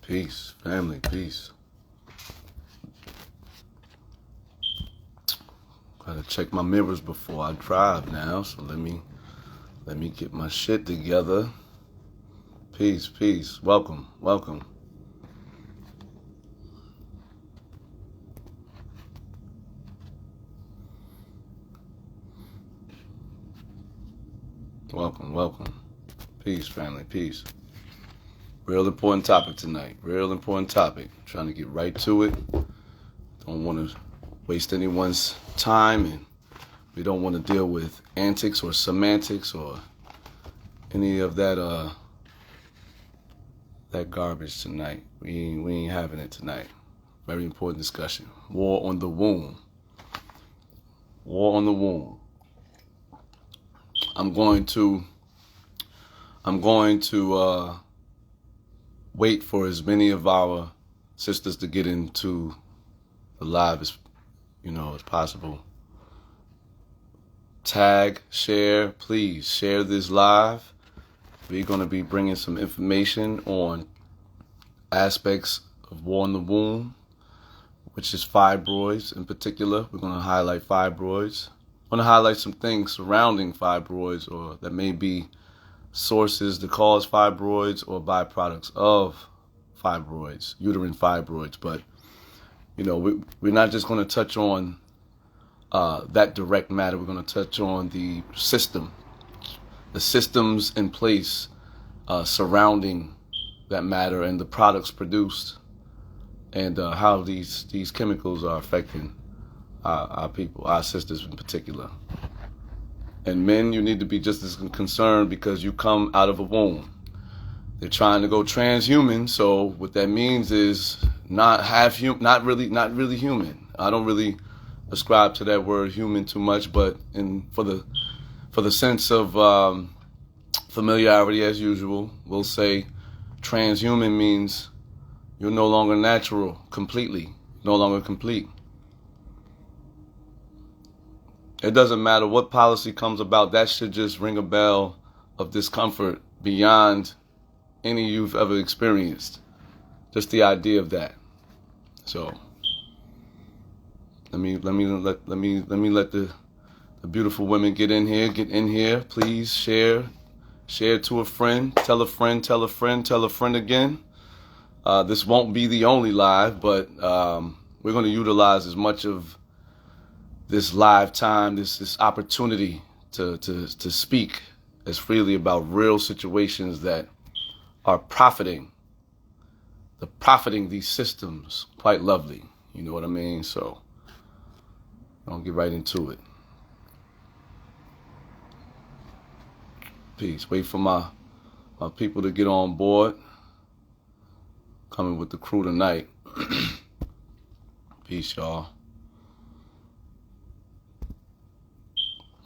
Peace, family, peace. Gotta check my mirrors before I drive now, so let me get my shit together. Peace, peace. Welcome, welcome. Welcome, welcome. Peace, family, peace. Real important topic tonight. Real important topic. Trying to get right to it. Don't want to waste anyone's time, and we don't want to deal with antics or semantics or any of that that garbage tonight. We ain't having it tonight. Very important discussion. War on the womb. War on the womb. I'm going to wait for as many of our sisters to get into the live as possible. Tag, share, please share this live. We're going to be bringing some information on aspects of war in the womb, which is fibroids in particular. We're going to highlight fibroids. I want to highlight some things surrounding fibroids, or that may be sources that cause fibroids or byproducts of fibroids, uterine fibroids. But, we're not just going to touch on that direct matter. We're going to touch on the systems in place surrounding that matter and the products produced, and how these chemicals are affecting our people, our sisters in particular. And men, you need to be just as concerned because you come out of a womb. They're trying to go transhuman, so what that means is not really human. I don't really ascribe to that word human too much, but for the sense of familiarity, as usual, we'll say transhuman means you're no longer natural completely, no longer complete. It doesn't matter what policy comes about, that should just ring a bell of discomfort beyond any you've ever experienced. Just the idea of that. So let me let the beautiful women get in here. Please share to a friend, tell a friend, tell a friend, tell a friend again. This won't be the only live, but we're going to utilize as much of this live time, this opportunity to speak as freely about real situations that are profiting these systems quite lovely. You know what I mean? So I'll get right into it. Peace. Wait for my people to get on board. Coming with the crew tonight. Peace, y'all.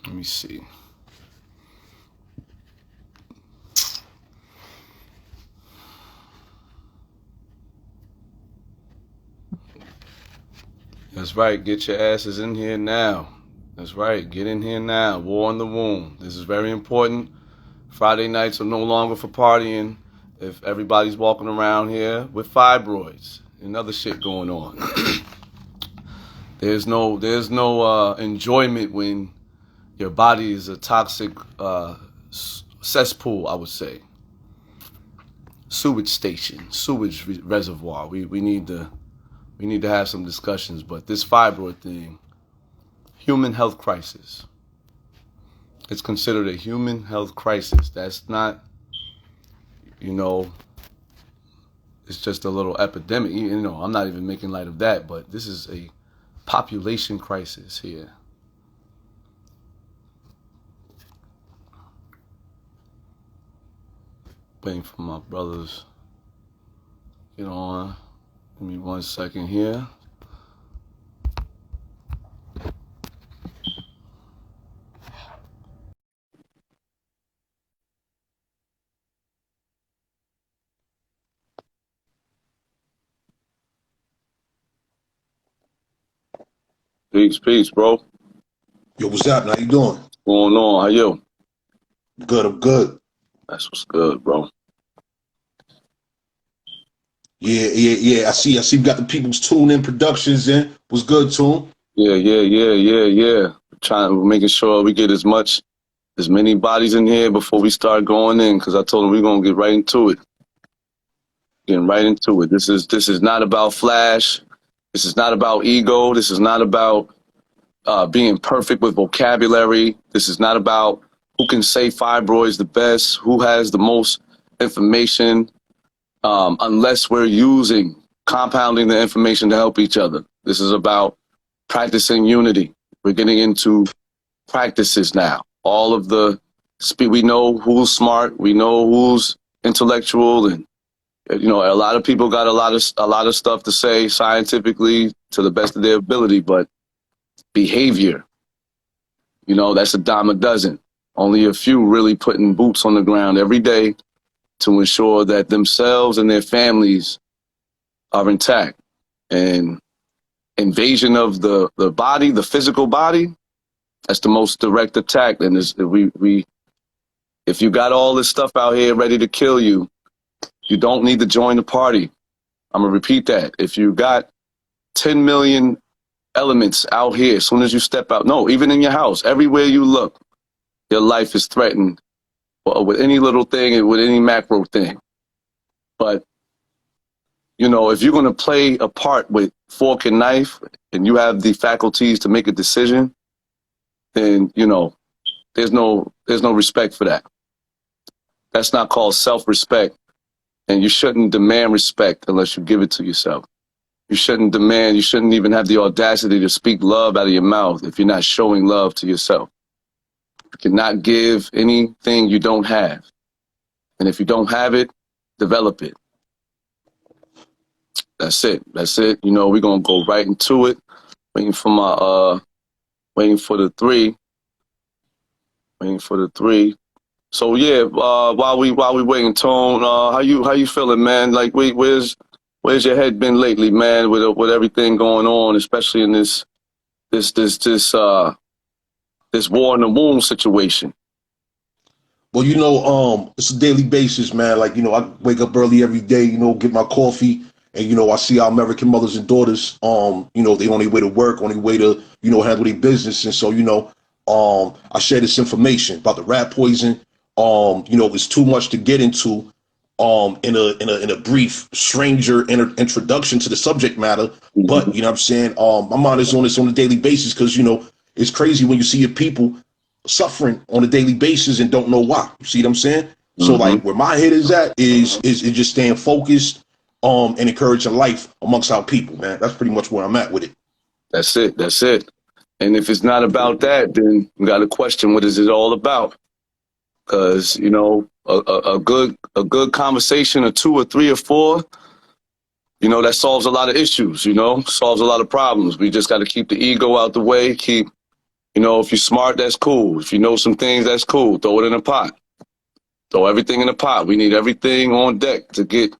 Let me see. That's right. Get your asses in here now. That's right. Get in here now. War in the womb. This is very important. Friday nights are no longer for partying if everybody's walking around here with fibroids and other shit going on. There's no enjoyment when your body is a toxic cesspool, I would say. Sewage station, sewage reservoir. We need to have some discussions. But this fibroid thing, human health crisis. It's considered a human health crisis. That's not, it's just a little epidemic. I'm not even making light of that, but this is a population crisis here. Waiting for my brothers to get on. Give me 1 second here. Peace, bro. Yo, what's up? How you doing? What's going on? How you? Good, I'm good. That's what's good, bro. Yeah. I see. We got the people's tune in productions in. Was good, tune. Yeah. Trying, making sure we get as many bodies in here before we start going in, because I told them we're gonna get right into it. Getting right into it. This is not about flash. This is not about ego. This is not about being perfect with vocabulary. This is not about who can say fibroids the best, who has the most information, unless we're using, compounding the information to help each other. This is about practicing unity. We're getting into practices now. All of the we know who's smart, we know who's intellectual, and a lot of people got a lot of stuff to say scientifically to the best of their ability, but behavior, that's a dime a dozen. Only a few really putting boots on the ground every day to ensure that themselves and their families are intact. And invasion of the body, the physical body, that's the most direct attack. And if you got all this stuff out here ready to kill you, you don't need to join the party. I'm gonna repeat that. If you got 10 million elements out here, as soon as you step out, no, even in your house, everywhere you look, your life is threatened with any little thing and with any macro thing. But, if you're going to play a part with fork and knife and you have the faculties to make a decision, then, there's no respect for that. That's not called self-respect. And you shouldn't demand respect unless you give it to yourself. You shouldn't even have the audacity to speak love out of your mouth if you're not showing love to yourself. You cannot give anything you don't have. And if you don't have it, develop it. That's it. We're going to go right into it. Waiting for the three. So yeah, while we waiting, Tone, how you feeling, man? Like, where's your head been lately, man? With everything going on, especially in this war in the womb situation. Well, it's a daily basis, man. Like, I wake up early every day, get my coffee, and I see our American mothers and daughters, they on their way to work, on their way to, handle their business. And so, I share this information about the rat poison. It's too much to get into in a brief stranger introduction to the subject matter. But you know what I'm saying? My mind is on this on a daily basis because it's crazy when you see your people suffering on a daily basis and don't know why. You see what I'm saying? So like where my head is at is just staying focused and encouraging life amongst our people, man. That's pretty much where I'm at with it. That's it. And if it's not about that, then we got to question, what is it all about? Because, a good conversation, or two or three or four, that solves a lot of issues, solves a lot of problems. We just got to keep the ego out the way. If you're smart, that's cool. If you know some things, that's cool. Throw it in a pot. Throw everything in a pot. We need everything on deck to get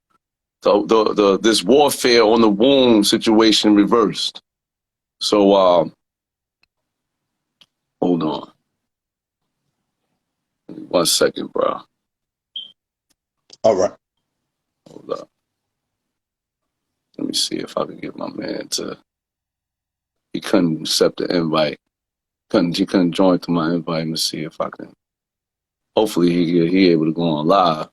this warfare on the womb situation reversed. So, hold on. 1 second, bro. All right. Hold up. Let me see if I can get my man to. He couldn't accept the invite. He couldn't join to my invite. Let me see if I can. Hopefully he able to go on live.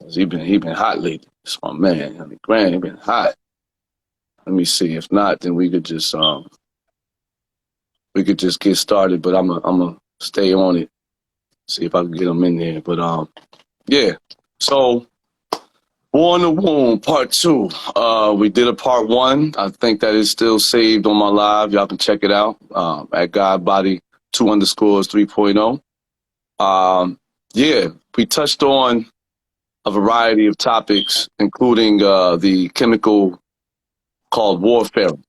He been hot lately. It's my man. Grant, he been hot. Let me see. If not, then we could just get started. But I'm gonna stay on it. See if I can get him in there. But yeah. So, War in the Womb, Part 2. We did a Part 1. I think that is still saved on my live. Y'all can check it out at Godbody 2_3.0. Yeah, we touched on a variety of topics, including the chemical called warfarin.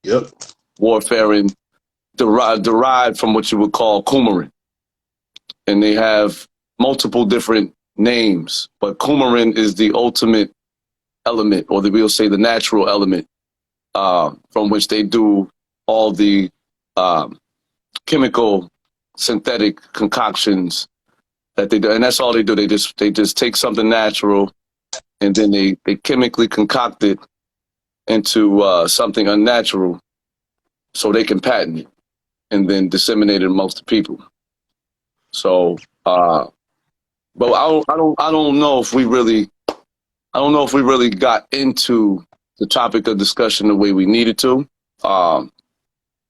Yep. Warfarin derived from what you would call coumarin. And they have multiple different names, but coumarin is the ultimate element, or we'll say the natural element, from which they do all the chemical synthetic concoctions that they do, and that's all they do. They just take something natural, and then they chemically concoct it into something unnatural, so they can patent it and then disseminate it amongst the people. So, but I don't know if we really, I don't know if we really got into the topic of discussion the way we needed to.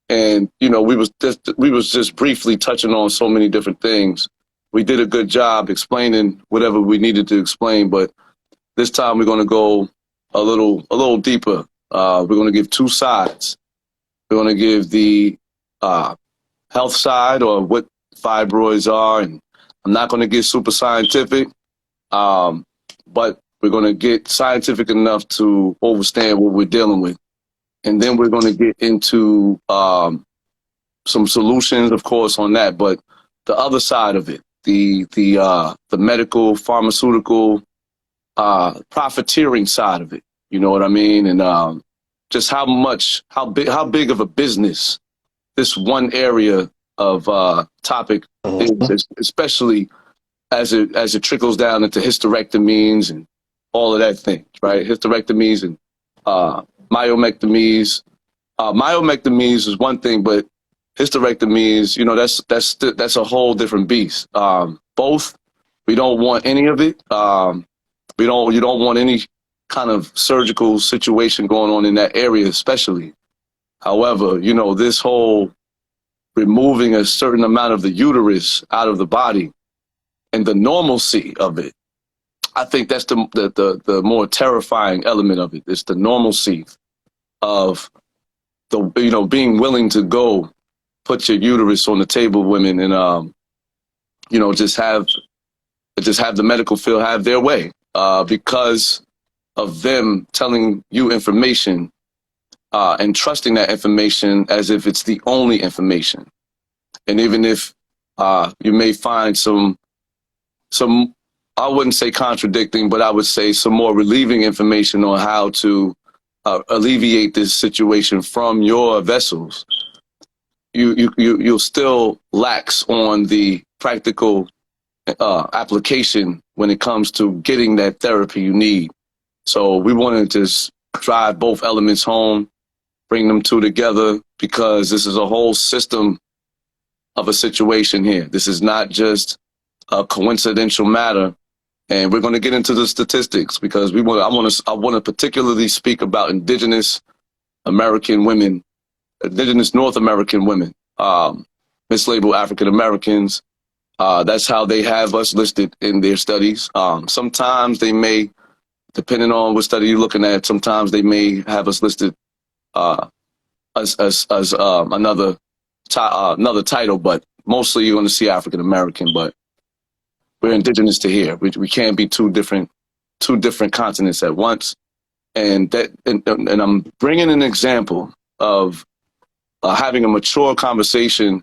And we was just briefly touching on so many different things. We did a good job explaining whatever we needed to explain, but this time we're going to go a little deeper. We're going to give two sides. We're going to give the health side, or what fibroids are, and I'm not going to get super scientific, but we're going to get scientific enough to understand what we're dealing with. And then we're going to get into some solutions, of course, on that. But the other side of it, the medical, pharmaceutical, profiteering side of it. You know what I mean? And just how big of a business this one area of topic is, especially as it trickles down into hysterectomies and all of that thing, right? Hysterectomies and myomectomies. Myomectomies is one thing, but hysterectomies, that's a whole different beast. Both, we don't want any of it. You don't want any kind of surgical situation going on in that area, especially. However, this whole removing a certain amount of the uterus out of the body and the normalcy of it, I think that's the more terrifying element of it. It's the normalcy of being willing to go put your uterus on the table, women, and just have the medical field have their way, because of them telling you information and trusting that information as if it's the only information. And even if you may find some, I wouldn't say contradicting, but I would say some more relieving information on how to alleviate this situation from your vessels, you'll still lax on the practical application when it comes to getting that therapy you need. So we want to just drive both elements home, bring them two together, because this is a whole system of a situation here. This is not just a coincidental matter. And we're going to get into the statistics, because I want to particularly speak about indigenous American women, indigenous North American women, mislabeled African Americans. That's how they have us listed in their studies. Sometimes they may, depending on what study you're looking at, sometimes they may have us listed as another title, but mostly you're going to see African American. But we're indigenous to here. We can't be two different continents at once. And I'm bringing an example of having a mature conversation,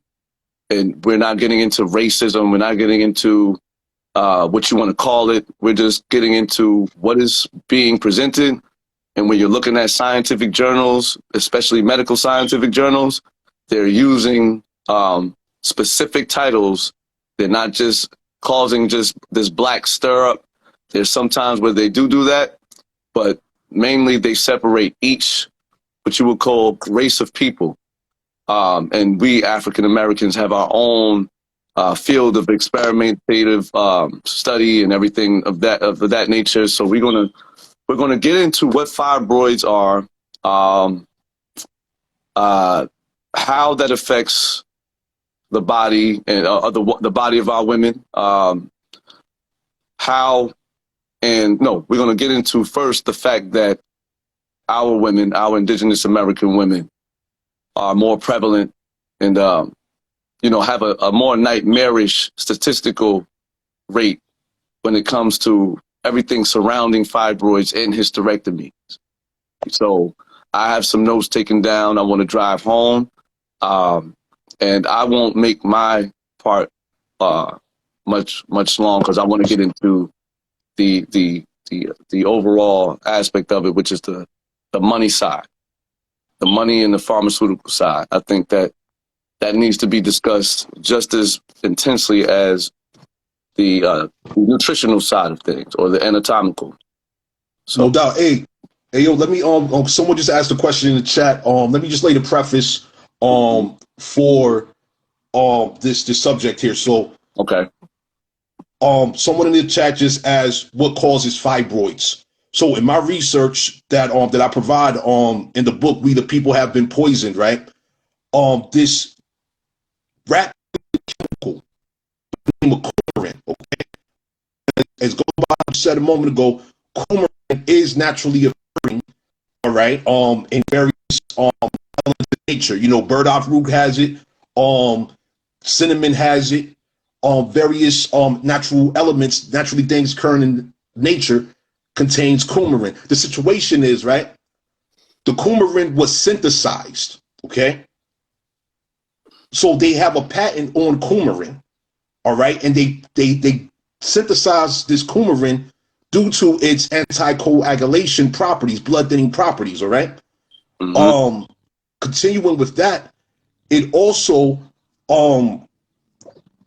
and we're not getting into racism. We're not getting into what you want to call it. We're just getting into what is being presented. And when you're looking at scientific journals, especially medical scientific journals, they're using specific titles. They're not just causing just this black stir up. There's sometimes where they do that, but mainly they separate each, what you would call, race of people. And we African Americans have our own field of experimentative study and everything of that nature. So we're gonna get into what fibroids are, how that affects the body and the body of our women. We're going to get into first the fact that our women, our indigenous American women, are more prevalent and have a more nightmarish statistical rate when it comes to everything surrounding fibroids and hysterectomies. So I have some notes taken down. I want to drive home. And I won't make my part much long, because I want to get into the overall aspect of it, which is the money side, the money and the pharmaceutical side. I think that needs to be discussed just as intensely as nutritional side of things or the anatomical. So, No doubt. Hey, yo, let me someone just asked a question in the chat. Let me just lay the preface for this subject here. So, okay. Someone in the chat just asked what causes fibroids. So, in my research that I provide in the book, We the People Have Been Poisoned, right? This rat chemical, coumarin, okay, as Goldbach said a moment ago, coumarin is naturally occurring, all right, in various elements of nature. You know, burdock root has it, cinnamon has it, various natural elements, naturally things occurring in nature contains coumarin. The situation is, right, the coumarin was synthesized, okay? So they have a patent on coumarin, all right? And they synthesized this coumarin due to its anticoagulation properties, blood thinning properties, all right? Mm-hmm. Continuing with that, it also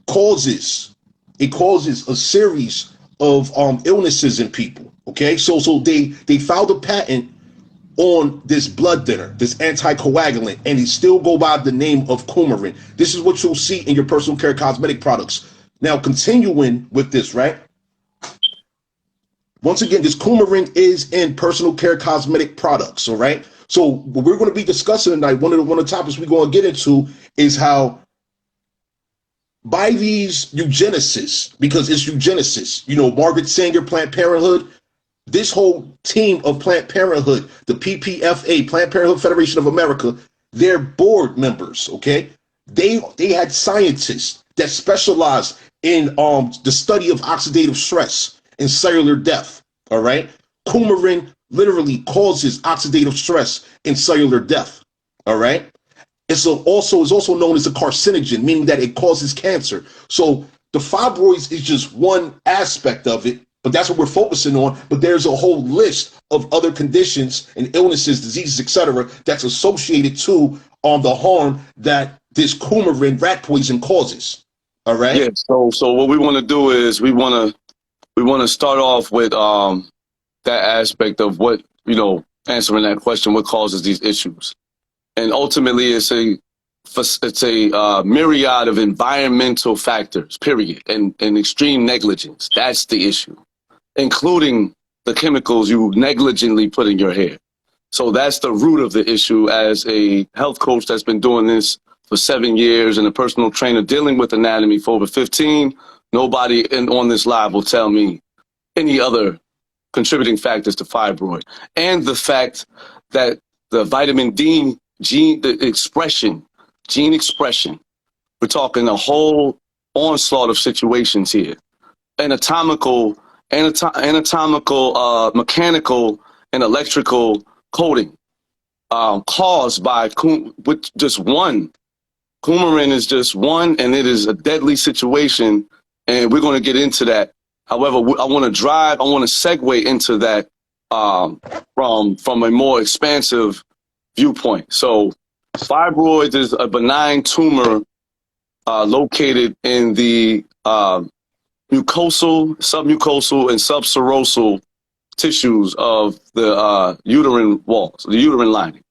causes a series of illnesses in people. Okay, so they filed a patent on this blood thinner, this anticoagulant, and it still go by the name of coumarin. This is what you'll see in your personal care cosmetic products. Now, continuing with this, right? Once again, this coumarin is in personal care cosmetic products. All right. So what we're going to be discussing tonight, one of the topics we're going to get into is how by these eugenicists, because it's eugenicists, you know, Margaret Sanger, Planned Parenthood, this whole team of Planned Parenthood, the PPFA, Planned Parenthood Federation of America, they're board members, okay? They had scientists that specialize in the study of oxidative stress and cellular death, all right? Coumarin literally causes oxidative stress and cellular death, all right? It's also known as a carcinogen, meaning that it causes cancer. So the fibroids is just one aspect of it, but that's what we're focusing on. But there's a whole list of other conditions and illnesses, diseases, etc., that's associated to the harm that this coumarin rat poison causes. All right. Yeah. So what we want to do is we want to start off with that aspect of what, you know, answering that question, what causes these issues. And ultimately, it's a myriad of environmental factors, period, and extreme negligence. That's the issue, including the chemicals you negligently put in your hair. So that's the root of the issue. As a health coach that's been doing this for 7 years and a personal trainer dealing with anatomy for over 15, nobody on this live will tell me any other contributing factors to fibroid. And the fact that the vitamin D gene expression, we're talking a whole onslaught of situations here. Anatomical, mechanical, and electrical coding caused by with just one. Coumarin is just one, and it is a deadly situation, and we're going to get into that. However, I want to segue into that from a more expansive viewpoint. So fibroids is a benign tumor located in the mucosal, submucosal, and subserosal tissues of the uterine walls, the uterine lining.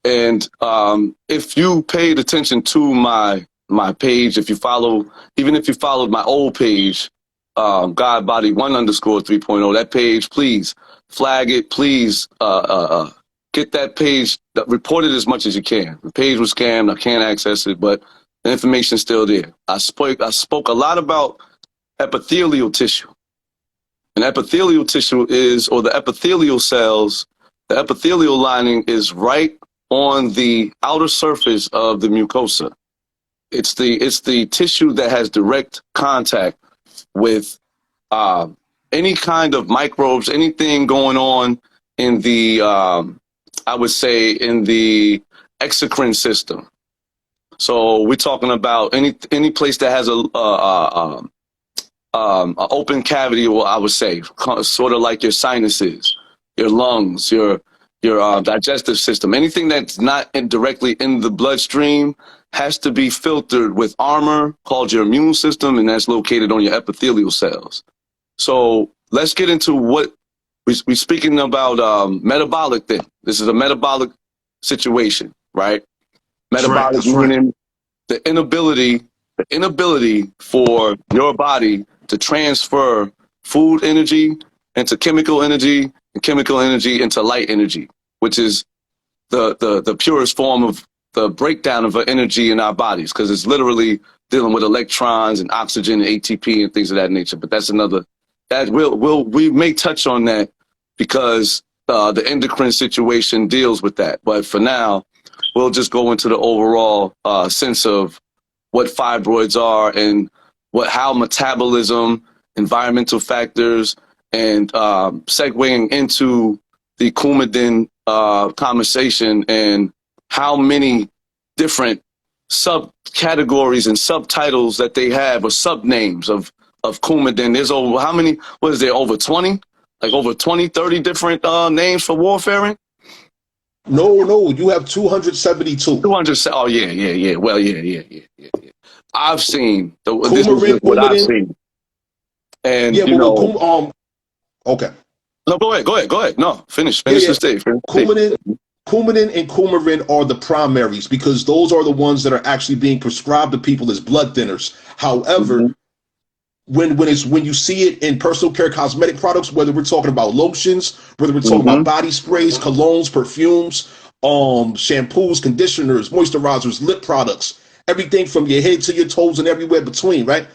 And if you paid attention to my page, even if you followed my old page, God Body 1_3.0, that page, please flag it. Please get that page, report it as much as you can. The page was scammed. I can't access it, but the information's still there. I spoke a lot about epithelial tissue. And epithelial tissue or the epithelial cells, the epithelial lining is right on the outer surface of the mucosa. It's the tissue that has direct contact with any kind of microbes, anything going on in the, I would say, in the exocrine system. So we're talking about any place that has a open cavity, or I would say, sort of like your sinuses, your lungs, your digestive system, anything that's not directly in the bloodstream has to be filtered with armor called your immune system, and that's located on your epithelial cells. So let's get into what we're speaking about. Metabolic thing. This is a metabolic situation, right? That's right. Metabolic That's right. meaning the inability for your body to transfer food energy into chemical energy and chemical energy into light energy, which is the purest form of the breakdown of energy in our bodies, because it's literally dealing with electrons and oxygen and ATP and things of that nature. But that's another, that we may touch on that because the endocrine situation deals with that. But for now, we'll just go into the overall sense of what fibroids are and how metabolism, environmental factors, and segueing into the Coumadin conversation and how many different subcategories and subtitles that they have, or subnames of Coumadin. There's over, how many, what is there, over 20? Like over 20, 30 different names for warfaring? No, you have 272. 200, oh yeah. Well, yeah. I've seen, this is just what I've seen. And, yeah, you know. Okay. No, go ahead. No, finish Yeah. the state. Coumadin and coumarin are the primaries because those are the ones that are actually being prescribed to people as blood thinners. However, when you see it in personal care cosmetic products, whether we're talking about lotions, whether we're talking about body sprays, colognes, perfumes, shampoos, conditioners, moisturizers, lip products, everything from your head to your toes and everywhere between, right?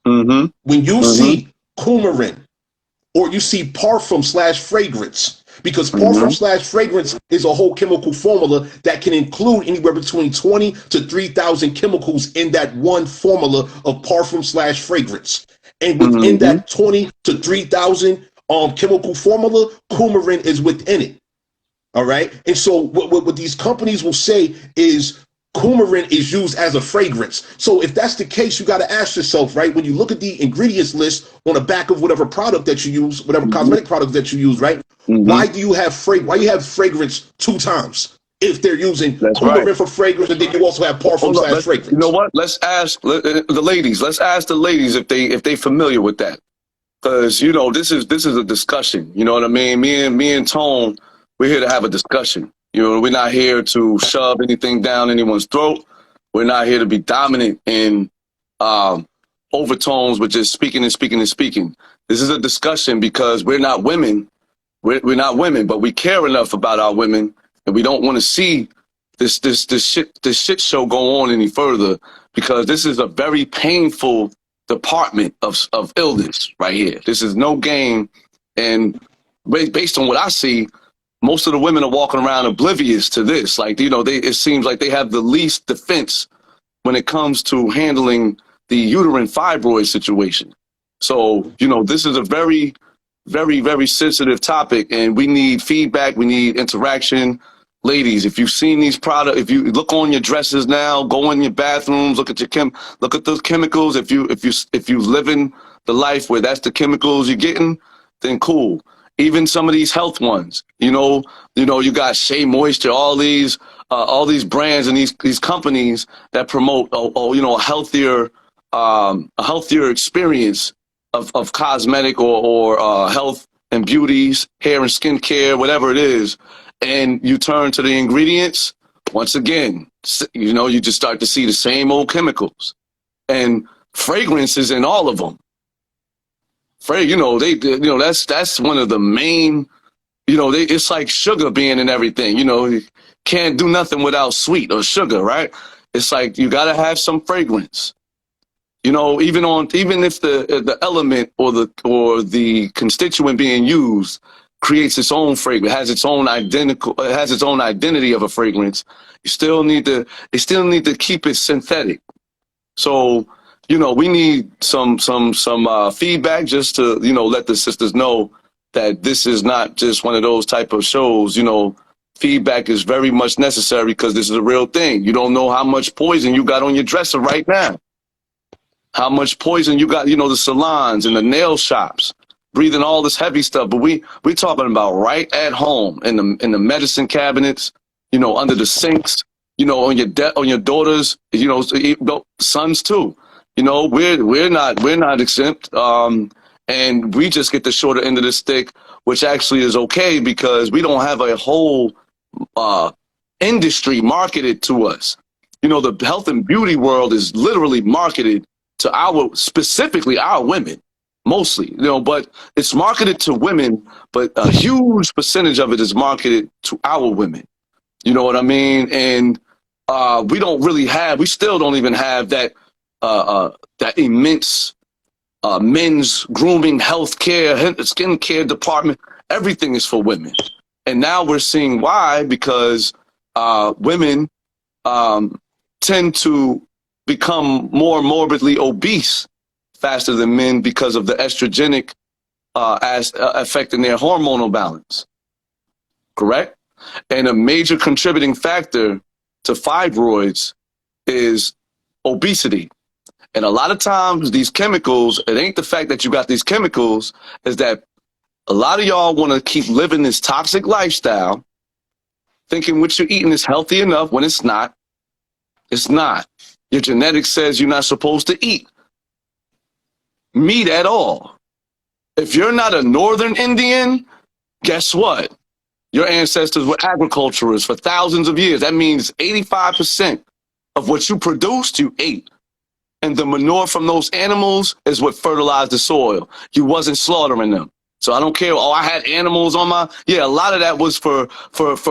When you see coumarin, or you see parfum/fragrance, because parfum/fragrance is a whole chemical formula that can include anywhere between 20 to 3,000 chemicals in that one formula of parfum/fragrance. And within that 20 to 3,000 chemical formula, coumarin is within it. All right. And so what these companies will say is coumarin is used as a fragrance. So if that's the case, you got to ask yourself, right, when you look at the ingredients list on the back of whatever product that you use, whatever cosmetic product that you use, right, why do you have fragrance 2 times if they're using coumarin for fragrance, and then you also have parfum/fragrance? You know what? Let's ask the ladies. Let's ask the ladies if they familiar with that, because you know this is a discussion. You know what I mean? Me and Tone, we're here to have a discussion. You know, we're not here to shove anything down anyone's throat. We're not here to be dominant in overtones with just speaking. This is a discussion because we're not women. We're not women, but we care enough about our women, and we don't want to see this shit show go on any further, because this is a very painful department of illness right here. This is no game, and based on what I see, most of the women are walking around oblivious to this. Like, you know, it seems like they have the least defense when it comes to handling the uterine fibroid situation. So, you know, this is a very, very, very sensitive topic, and we need feedback. We need interaction. Ladies, if you've seen these products, if you look on your dresses now, go in your bathrooms, look at those chemicals. If you live in the life where that's the chemicals you're getting, then cool. Even some of these health ones, you know, you got Shea Moisture, all these brands and these companies that promote, you know, a healthier experience of cosmetic or health and beauties, hair and skincare, whatever it is. And you turn to the ingredients, once again, you know, you just start to see the same old chemicals and fragrances in all of them. You know, that's one of the main, you know, it's like sugar being in everything. You know, you can't do nothing without sweet or sugar, right? It's like you got to have some fragrance. You know, even if the element or the constituent being used creates its own fragrance, has its own identity of a fragrance, they still need to keep it synthetic. So, you know, we need some feedback just to, you know, let the sisters know that this is not just one of those type of shows. You know, feedback is very much necessary because this is a real thing. You don't know how much poison you got on your dresser right now. How much poison you got, you know, the salons and the nail shops, breathing all this heavy stuff. But we talking about right at home in the medicine cabinets, you know, under the sinks, on on your daughters, sons too. We're not exempt. And we just get the shorter end of the stick, which actually is okay because we don't have a whole uh, industry marketed to us. The health and beauty world is literally marketed to specifically our women, mostly, but it's marketed to women, but a huge percentage of it is marketed to our women. You know what I mean? And we still don't even have that immense men's grooming, health care, skin care department. Everything is for women. And now we're seeing why, because women tend to become more morbidly obese faster than men because of the estrogenic affecting their hormonal balance. Correct? And a major contributing factor to fibroids is obesity. And a lot of times these chemicals, it ain't the fact that you got these chemicals, is that a lot of y'all want to keep living this toxic lifestyle, thinking what you're eating is healthy enough when it's not. It's not. Your genetics says you're not supposed to eat meat at all. If you're not a northern Indian, guess what? Your ancestors were agriculturists for thousands of years. That means 85% of what you produced, you ate. And the manure from those animals is what fertilized the soil. You wasn't slaughtering them. So I don't care. Oh, I had animals on a lot of that was for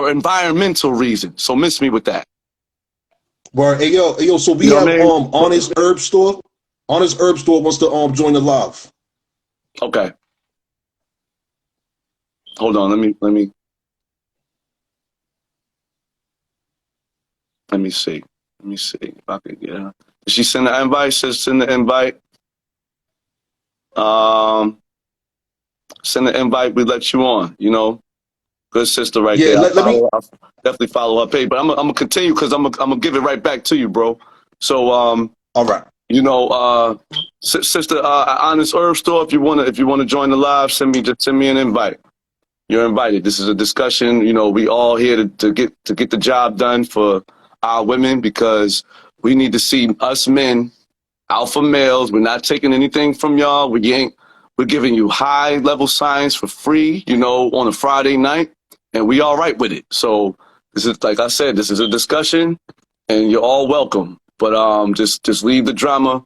environmental reasons. So miss me with that. Word. Hey yo, so we have Honest Herb Store. Honest Herb Store wants to join the live. Okay. Hold on, let me see. Let me see if I can get her. Did she send the invite? Says send the invite. Send the invite, we let you on, Good sister right there. I'll definitely follow her page. But I'm gonna continue because I'm gonna give it right back to you, bro. So all right. Sister Honest Herb Store, if you wanna join the live, send me an invite. You're invited. This is a discussion. We all here to get the job done for our women because we need to see us men, alpha males. We're not taking anything from y'all. We're giving you high level science for free, on a Friday night, and we all right with it. So this is, like I said, this is a discussion, and you're all welcome. But just leave the drama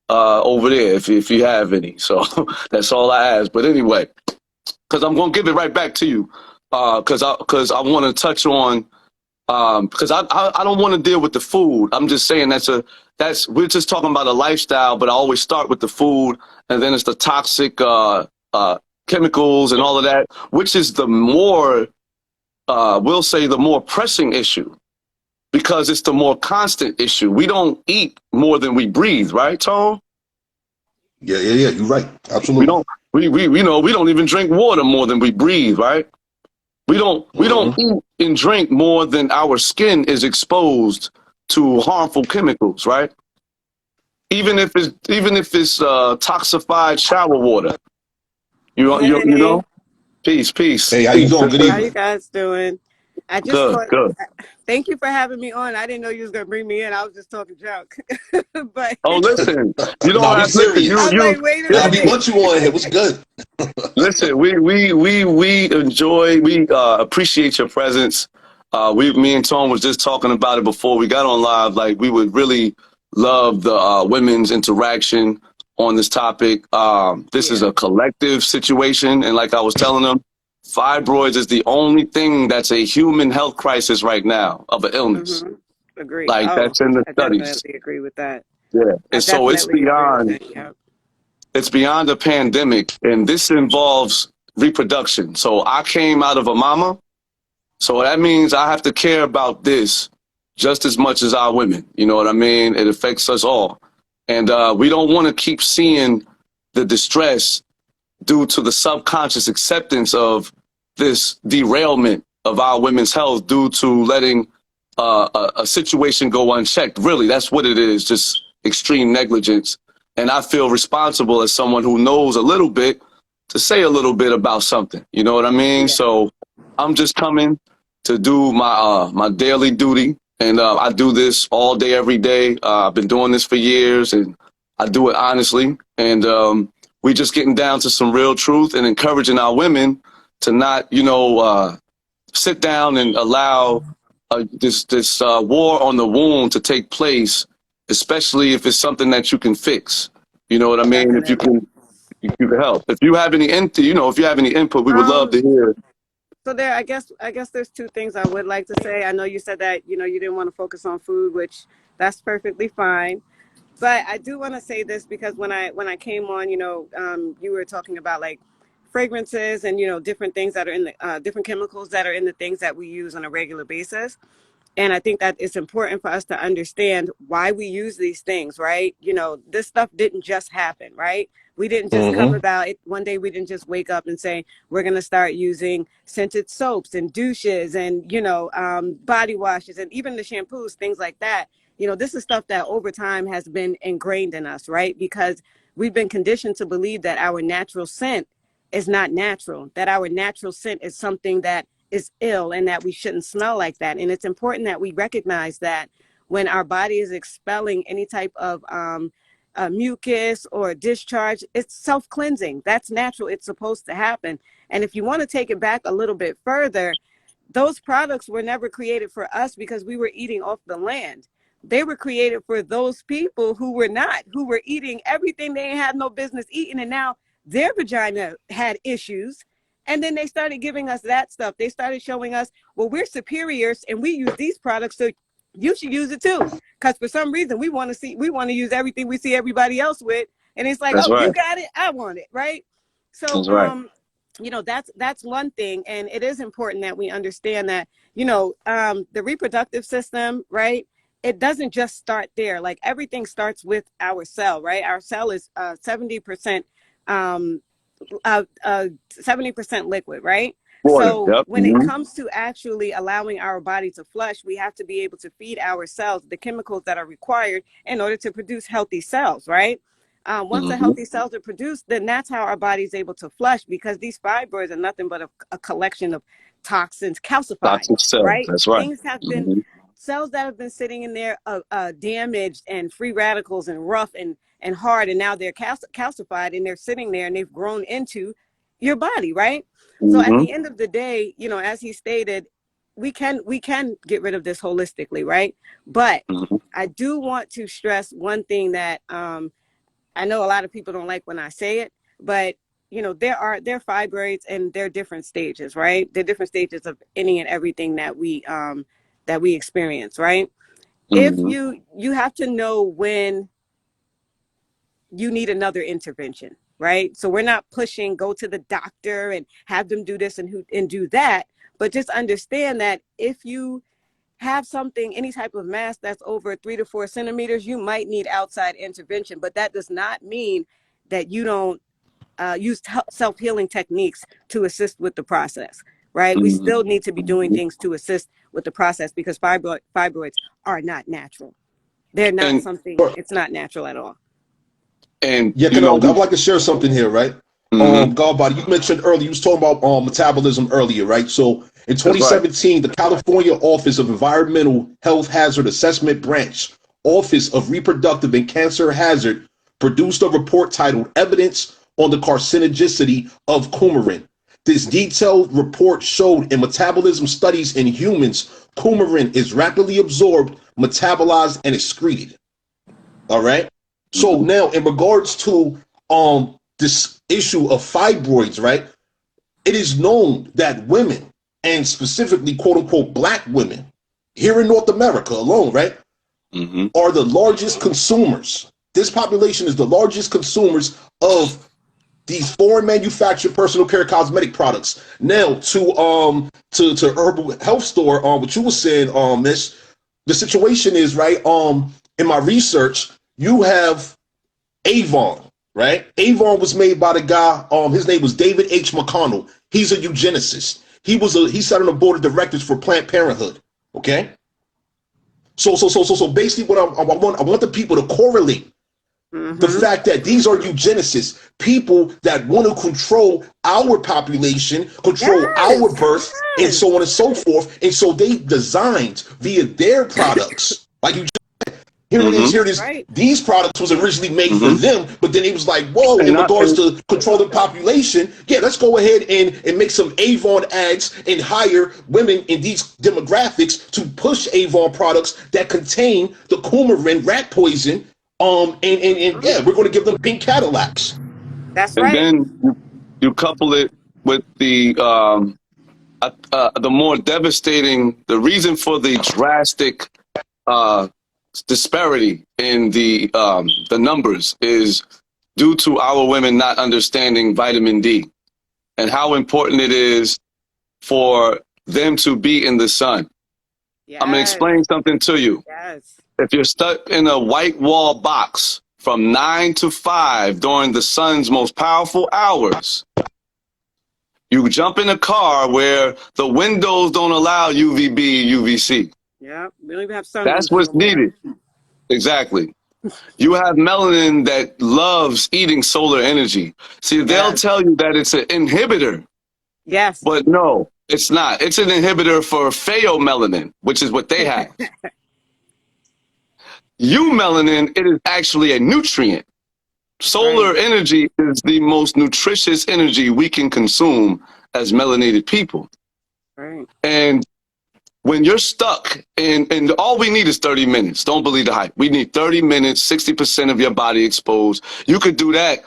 over there if you have any. So that's all I ask. But anyway, because I'm gonna give it right back to you, because I want to touch on, because I don't want to deal with the food. I'm just saying we're just talking about a lifestyle, but I always start with the food, and then it's the toxic chemicals and all of that, which is the more, we'll say, the more pressing issue, because it's the more constant issue. We don't eat more than we breathe, right, Tone? Yeah, you're right. Absolutely. We don't even drink water more than we breathe, right? We don't eat and drink more than our skin is exposed to harmful chemicals, right? Even if it's toxified shower water. You know? Peace. Hey, how you doing? Good evening. How you guys doing? I just Good. Thank you for having me on. I didn't know you was gonna bring me in. I was just talking junk. But listen, you don't have to. I was like, wait a minute. We want you on here. What's good? Listen, we enjoy, we appreciate your presence. Me and Tone was just talking about it before we got on live. Like, we would really love the women's interaction on this topic. This is a collective situation, and like I was telling them, fibroids is the only thing that's a human health crisis right now of an illness. Mm-hmm. Agree. Like, that's in the studies. I definitely agree with that. Yeah, and so it's beyond. It's beyond a pandemic, and this involves reproduction. So I came out of a mama, so that means I have to care about this just as much as our women. You know what I mean? It affects us all. And we don't want to keep seeing the distress due to the subconscious acceptance of this derailment of our women's health due to letting a situation go unchecked. Really, that's what it is, just extreme negligence. And I feel responsible as someone who knows a little bit to say a little bit about something. You know what I mean? Yeah. So I'm just coming to do my daily duty And I do this all day, every day. I've been doing this for years, and I do it honestly. And we just getting down to some real truth and encouraging our women to not, sit down and allow this war on the wound to take place, especially if it's something that you can fix. You know what I mean? Definitely. If you can help. If you have any if you have any input, we would love Um, to hear. so there, I guess there's two things I would like to say. I know you said that, you didn't want to focus on food, which that's perfectly fine. But I do want to say this because when I came on, you were talking about like fragrances and different things that are in the different chemicals that are in the things that we use on a regular basis. And I think that it's important for us to understand why we use these things, right? This stuff didn't just happen, right? We didn't just come Mm-hmm. about it one day. We didn't just wake up and say we're going to start using scented soaps and douches and body washes and even the shampoos, things like that. This is stuff that over time has been ingrained in us, right? Because we've been conditioned to believe that our natural scent is not natural, that our natural scent is something that is ill and that we shouldn't smell like that. And it's important that we recognize that when our body is expelling any type of mucus or discharge, it's self-cleansing. That's natural. It's supposed to happen. And if you want to take it back a little bit further, those products were never created for us because we were eating off the land. They were created for those people who were not, who were eating everything they had no business eating. And now their vagina had issues. And then they started giving us that stuff. They started showing us, well, we're superiors and we use these products, so you should use it too. Because for some reason we want to use everything we see everybody else with. And it's like, That's oh, you right. got it, I want it, right? So That's right. that's one thing. And it is important that we understand that, the reproductive system, right? It doesn't just start there. Like everything starts with our cell, right? Our cell is 70% um, 70% liquid, right? Water. So Yep. when it comes to actually allowing our body to flush, we have to be able to feed our cells the chemicals that are required in order to produce healthy cells, right? Once the Mm-hmm. healthy cells are produced, then that's how our body is able to flush, because these fibroids are nothing but a collection of toxins, calcified, Toxic cells. right? That's right. Things have been Mm-hmm. cells that have been sitting in there damaged and free radicals and rough and hard, and now they're calcified and they're sitting there and they've grown into your body, right? So at Mm-hmm. the end of the day, as he stated, we can get rid of this holistically, right? But Mm-hmm. I do want to stress one thing that I know a lot of people don't like when I say it, but there are fibroids and there are different stages, right? There are different stages of any and everything that we experience, right? If Mm-hmm. you have to know when you need another intervention, right? So we're not pushing go to the doctor and have them do this and do that, but just understand that if you have something, any type of mass that's over 3 to 4 centimeters, you might need outside intervention. But that does not mean that you don't use self-healing techniques to assist with the process, right? We Mm-hmm. still need to be doing Mm-hmm. things to assist with the process because fibroids are not natural. They're not And something, it's not natural at all. Yeah, you can I, know I'd we. like to share something here, right? Mm-hmm. Godbody, you mentioned earlier, you was talking about metabolism earlier, right? So in That's right. 2017, the California Office of Environmental Health Hazard Assessment Branch, Office of Reproductive and Cancer Hazard, produced a report titled Evidence on the Carcinogenicity of Coumarin. This detailed report showed in metabolism studies in humans, coumarin is rapidly absorbed, metabolized, and excreted. All right. So Mm-hmm. now, in regards to this issue of fibroids, right? It is known that women, and specifically quote unquote black women, here in North America alone, right, Mm-hmm. are the largest consumers. This population is the largest consumers of these foreign manufactured personal care cosmetic products. Now to herbal health store, what you were saying, Miss, the situation is right. In my research, you have Avon, right? Avon was made by the guy. His name was David H. McConnell. He's a eugenicist. He sat on the board of directors for Planned Parenthood. Okay. So basically, what I want the people to correlate The fact that these are eugenicists, people that want to control our population, control our Yes. birth, and Yes. so on and so forth. And so they designed via their products, like you here it is, Mm-hmm. here it is. Right. These products was originally made for Mm-hmm. them, but then it was like, whoa, And in not regards and, to controlling population, yeah, let's go ahead and make some Avon ads and hire women in these demographics to push Avon products that contain the coumarin rat poison. And yeah, we're going to give them pink Cadillacs. That's and right. then you couple it with the more devastating, the reason for the drastic uh, disparity in the numbers is due to our women not understanding vitamin D and how important it is for them to be in the sun. I'm gonna Yes. explain something to you. Yes. If you're stuck in a white wall box from 9 to 5 during the sun's most powerful hours, you jump in a car where the windows don't allow UVB, UVC. Yeah. We don't even have That's sunroofs what's no more. needed. Exactly. You have melanin that loves eating solar energy. See, they'll Yes. tell you that it's an inhibitor, Yes. but no, it's not. It's an inhibitor for pheomelanin, which is what they have. Eumelanin, it is actually a nutrient. Right. Solar energy is the most nutritious energy we can consume as melanated people. Right. And when you're stuck and all we need is 30 minutes. Don't believe the hype. We need 30 minutes, 60% of your body exposed. You could do that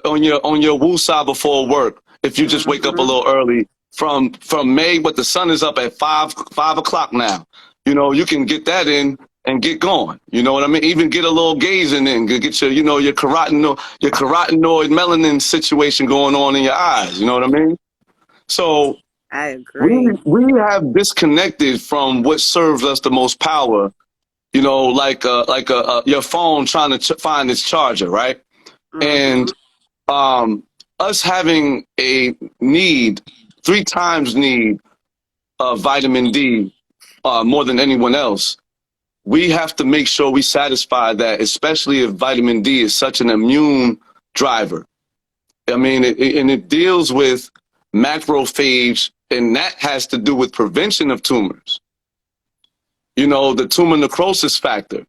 on your woosah before work if you just wake up a Mm-hmm. little early from May, but the sun is up at 5 o'clock now. You know, you can get that in and get going. You know what I mean? Even get a little gazing in, get your, your carotenoid melanin situation going on in your eyes. You know what I mean? So I we agree. we have disconnected from what serves us the most power. You know, like your phone trying to find its charger, right? Mm-hmm. And us having a need, 3 times need of vitamin D more than anyone else. We have to make sure we satisfy that, especially if vitamin D is such an immune driver. I mean, it deals with macrophage, and that has to do with prevention of tumors. You know, the tumor necrosis factor.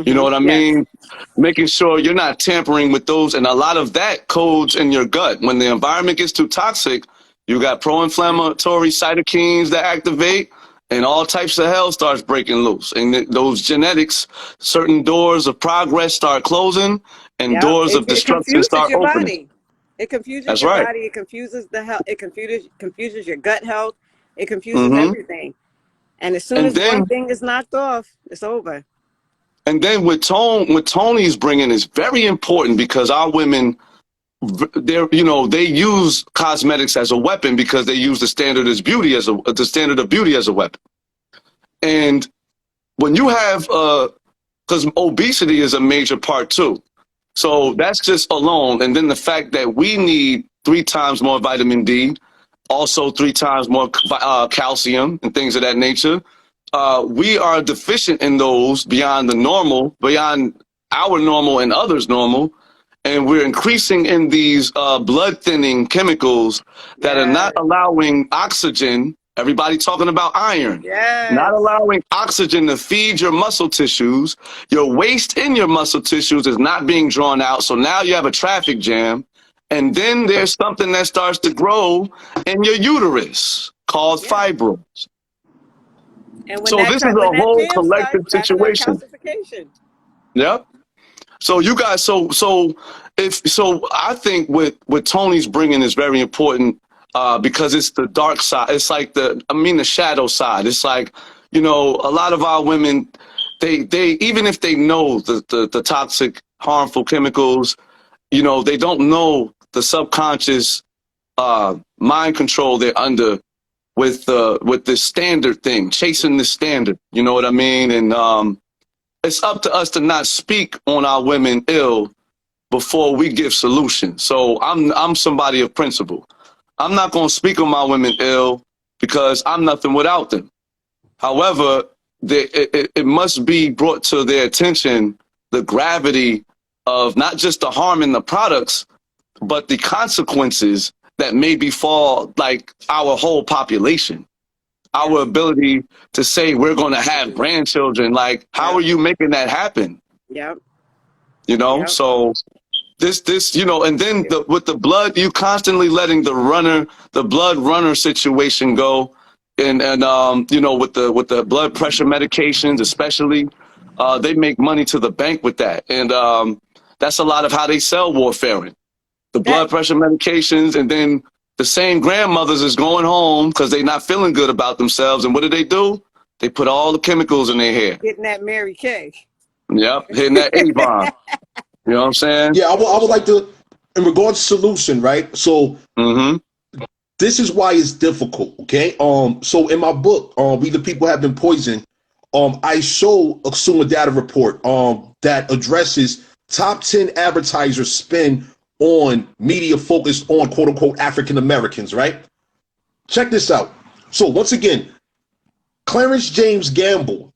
You know Mm-hmm. what I Yes. mean? Making sure you're not tampering with those. And a lot of that codes in your gut. When the environment gets too toxic, you got pro-inflammatory cytokines that activate, and all types of hell starts breaking loose. And those genetics, certain doors of progress start closing and Yep. doors It, of it destruction confuses start your opening. body. It confuses That's your right. body. It confuses the health. It confuses your gut health. It confuses Hmm. everything. And as soon And as one then thing is knocked off, it's over. And then what Tony's bringing is very important because our women, they use cosmetics as a weapon because they use the standard of beauty as a weapon. And when you have, because obesity is a major part too. So that's just alone. And then the fact that we need 3 times more vitamin D, also 3 times more calcium and things of that nature. We are deficient in those beyond our normal and others' normal. And we're increasing in these blood thinning chemicals that are not Yes. allowing oxygen. Everybody talking about iron, not Yes. allowing oxygen to feed your muscle tissues. Your waste in your muscle tissues is not being drawn out. So now you have a traffic jam. And then there's something that starts to grow in your uterus called Yeah. fibroids. And So this is when a that whole jam starts, collective that's the situation. calcification. Yep. So you guys, I think what Tony's bringing is very important because it's the dark side. It's like the shadow side. It's like, a lot of our women, they even if they know the toxic, harmful chemicals, they don't know the subconscious mind control they're under with the standard thing, chasing the standard. You know what I mean? And it's up to us to not speak on our women ill before we give solutions. So I'm somebody of principle. I'm not going to speak on my women ill because I'm nothing without them. However, it must be brought to their attention the gravity of not just the harm in the products, but the consequences that may befall like our whole population. Our ability to say we're going to have grandchildren. Like, how are you making that happen? Yep. You know, Yep. so this, you know, and then with the blood, you constantly letting the blood runner situation go. And you know, with the blood pressure medications, especially, they make money to the bank with that. And that's a lot of how they sell warfarin. The blood pressure medications, and then the same grandmothers is going home because they're not feeling good about themselves. And what do? They put all the chemicals in their hair. Getting that Mary Kay. Yep, hitting that Avon. You know what I'm saying? Yeah, I would like to, in regards to solution, right? So this is why it's difficult, okay? So in my book, We the People Have Been Poisoned, I show a consumer data report that addresses top 10 advertisers spend on media focused on quote unquote African Americans, right? Check this out. So once again, Clarence James Gamble,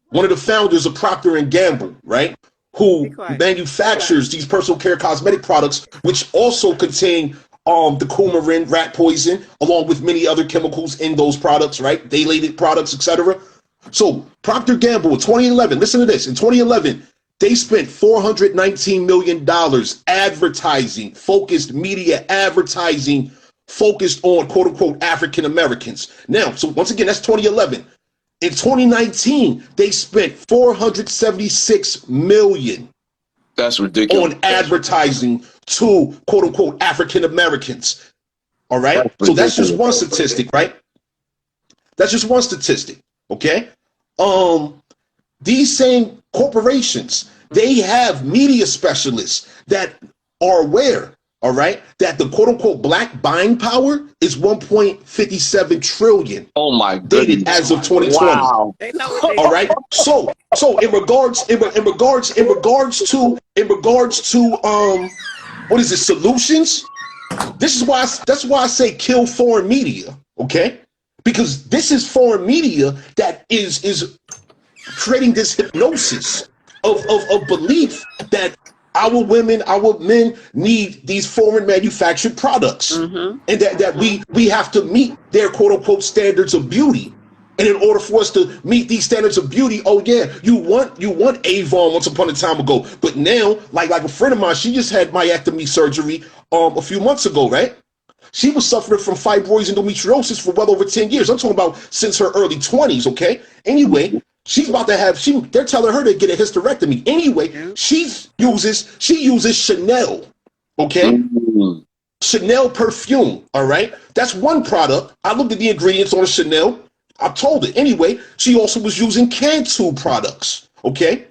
one of the founders of Procter and Gamble, right? Who manufactures these personal care cosmetic products, which also contain the coumarin, rat poison, along with many other chemicals in those products, right? Dilated products, etc. So Procter Gamble in 2011, listen to this, in 2011, they spent $419 million advertising, focused media advertising, focused on quote unquote African Americans. Now, so once again, that's 2011. In 2019, they spent $476 million. That's ridiculous. On advertising to quote unquote African Americans. All right. So that's just one statistic, right? That's just one statistic. Okay. These same corporations, they have media specialists that are aware, all right, that the quote unquote black buying power is 1.57 trillion. Oh my goodness. Dated as of 2020. Wow. All right. So in regards to what is it, solutions? That's why I say kill foreign media, okay? Because this is foreign media that is creating this hypnosis of belief that our women, our men need these foreign manufactured products, and that we have to meet their quote unquote standards of beauty. And in order for us to meet these standards of beauty, oh yeah, you want Avon once upon a time ago, but now, like a friend of mine, she just had myectomy surgery a few months ago, right? She was suffering from fibroids and endometriosis for well over 10 years. I'm talking about since her early 20s, okay? Anyway, she's about to have, they're telling her to get a hysterectomy. Anyway, she uses Chanel, okay? Chanel perfume, all right? That's one product. I looked at the ingredients on Chanel. I told it. Anyway, she also was using Cantu products, okay?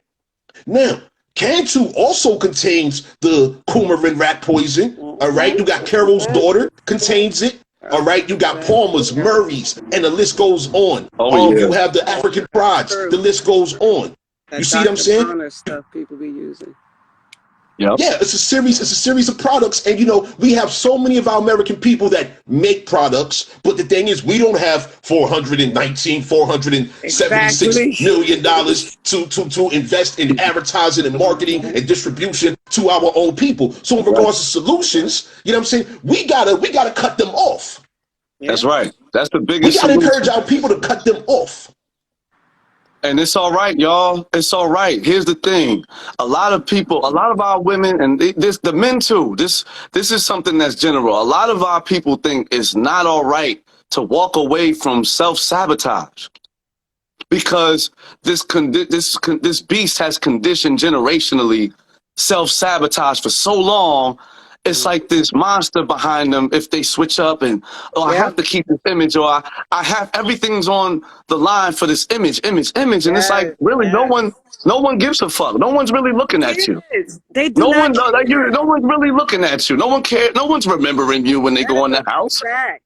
Now, Cantu also contains the coumarin rat poison, all right? You got Carol's daughter contains it, all right? You got Palmer's, Murray's, and the list goes on. You have the African Prides, the list goes on. You see what I'm saying? Stuff people be using. Yep. Yeah, it's a series of products, and you know, we have so many of our American people that make products, but the thing is we don't have $476 million to invest in advertising and marketing and distribution to our own people. So in regards to solutions, you know what I'm saying, we gotta cut them off. That's right. That's the biggest. We gotta encourage our people to cut them off. And it's all right, y'all. It's all right. Here's the thing. A lot of our women, and the men too, this is something that's general. A lot of our people think it's not all right to walk away from self-sabotage because this beast has conditioned generationally self-sabotage for so long. It's like this monster behind them if they switch up and, I have to keep this image, or I have everything's on the line for this image. And it's like, really, no one gives a fuck. No one's really looking at you. They do no one's really looking at you. No one cares. No one's remembering you when they go in the house. Fact.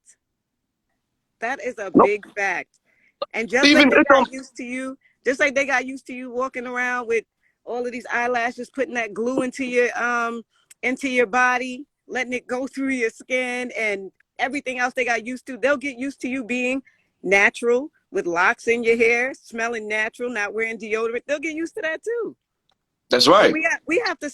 That is a big fact. And just like they got used to you, walking around with all of these eyelashes, putting that glue into your body, letting it go through your skin and everything else they got used to. They'll get used to you being natural with locks in your hair, smelling natural, not wearing deodorant. They'll get used to that too. That's So right. we have to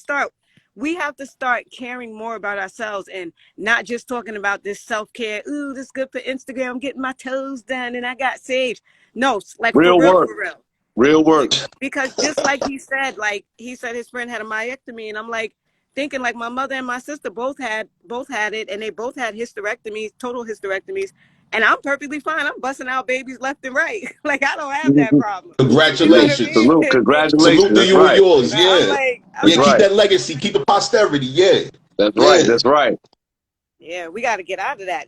start caring more about ourselves and not just talking about this self-care. Ooh, this is good for Instagram. I'm getting my toes done and I got saved. No, like Real work. for real. Real work. Because just like he said his friend had a myectomy, and I'm like thinking like my mother and my sister both had it, and they both had hysterectomies, total hysterectomies, and I'm perfectly fine. I'm busting out babies left and right. Like I don't have that problem. You know what I Congratulations. mean? Salute. Congratulations. Salute to That's you and right. yours. I'm Yeah. like, That's Yeah, keep right. that legacy. Keep the posterity. Yeah. That's right. Yeah. That's right. yeah, we got to get out of that.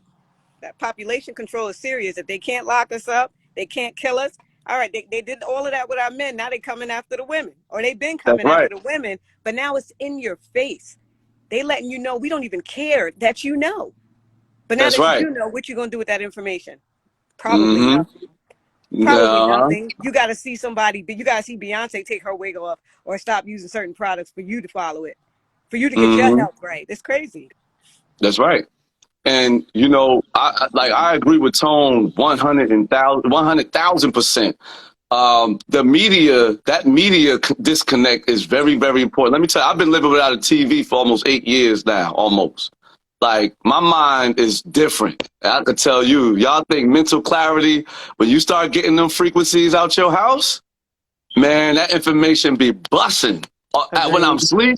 That population control is serious. If they can't lock us up, they can't kill us. All right, they did all of that with our men. Now they're coming after the women, or they've been That's coming after right. the women, but now it's in your face. They letting you know we don't even care that you know. But now That's that you right. do know, what you gonna do with that information? Probably Mm-hmm. nothing. Probably Uh, nothing. You got to see somebody. You got to see Beyonce take her wig off or stop using certain products for you to follow it, for you to get your mm-hmm. health right. It's crazy. That's right. And you know, I agree with Tone 100,000%. The media, that media disconnect is very, very important. Let me tell you, I've been living without a TV for almost 8 years now, almost. Like my mind is different. I could tell you, y'all think mental clarity when you start getting them frequencies out your house, man, that information be busting. When I'm Agreed.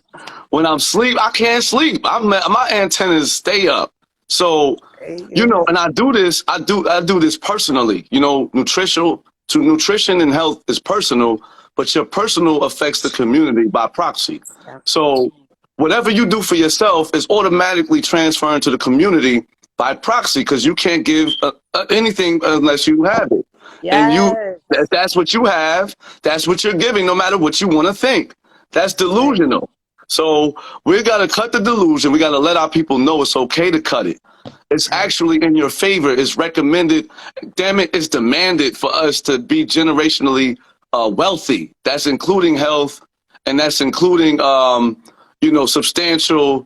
sleep, I can't sleep. My antennas stay up. So, you know, Yeah. and I do this personally. You know, nutrition and health is personal, but your personal affects the community by proxy. Yeah. So, whatever you do for yourself is automatically transferring to the community by proxy because you can't give anything unless you have it. And Yes. that's what you have. That's what you're giving, no matter what you want to think. That's Right. delusional. So we got to cut the delusion. We got to let our people know it's okay to cut it. It's Right. actually in your favor. It's recommended. Damn it, it's demanded for us to be generationally wealthy. That's including health, and that's including, you know, substantial,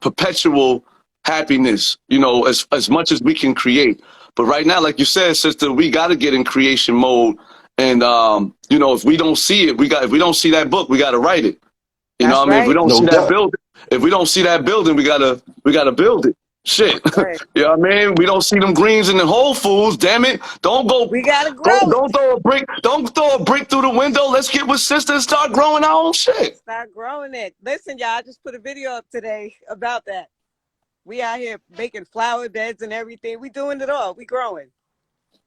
perpetual happiness. You know, as much as we can create. But right now, like you said, sister, we got to get in creation mode. And you know, if we don't see it, if we don't see that book, we got to write it. You know That's what I mean? If we right. don't No see that doubt. building, we gotta build it. Shit. That's right. You know what I mean? We don't see them greens in the Whole Foods, damn it. We gotta grow it. Don't throw a brick through the window. Let's get with sister and start growing our own shit. Start growing it. Listen, y'all, I just put a video up today about that. We out here making flower beds and everything. We doing it all. We growing.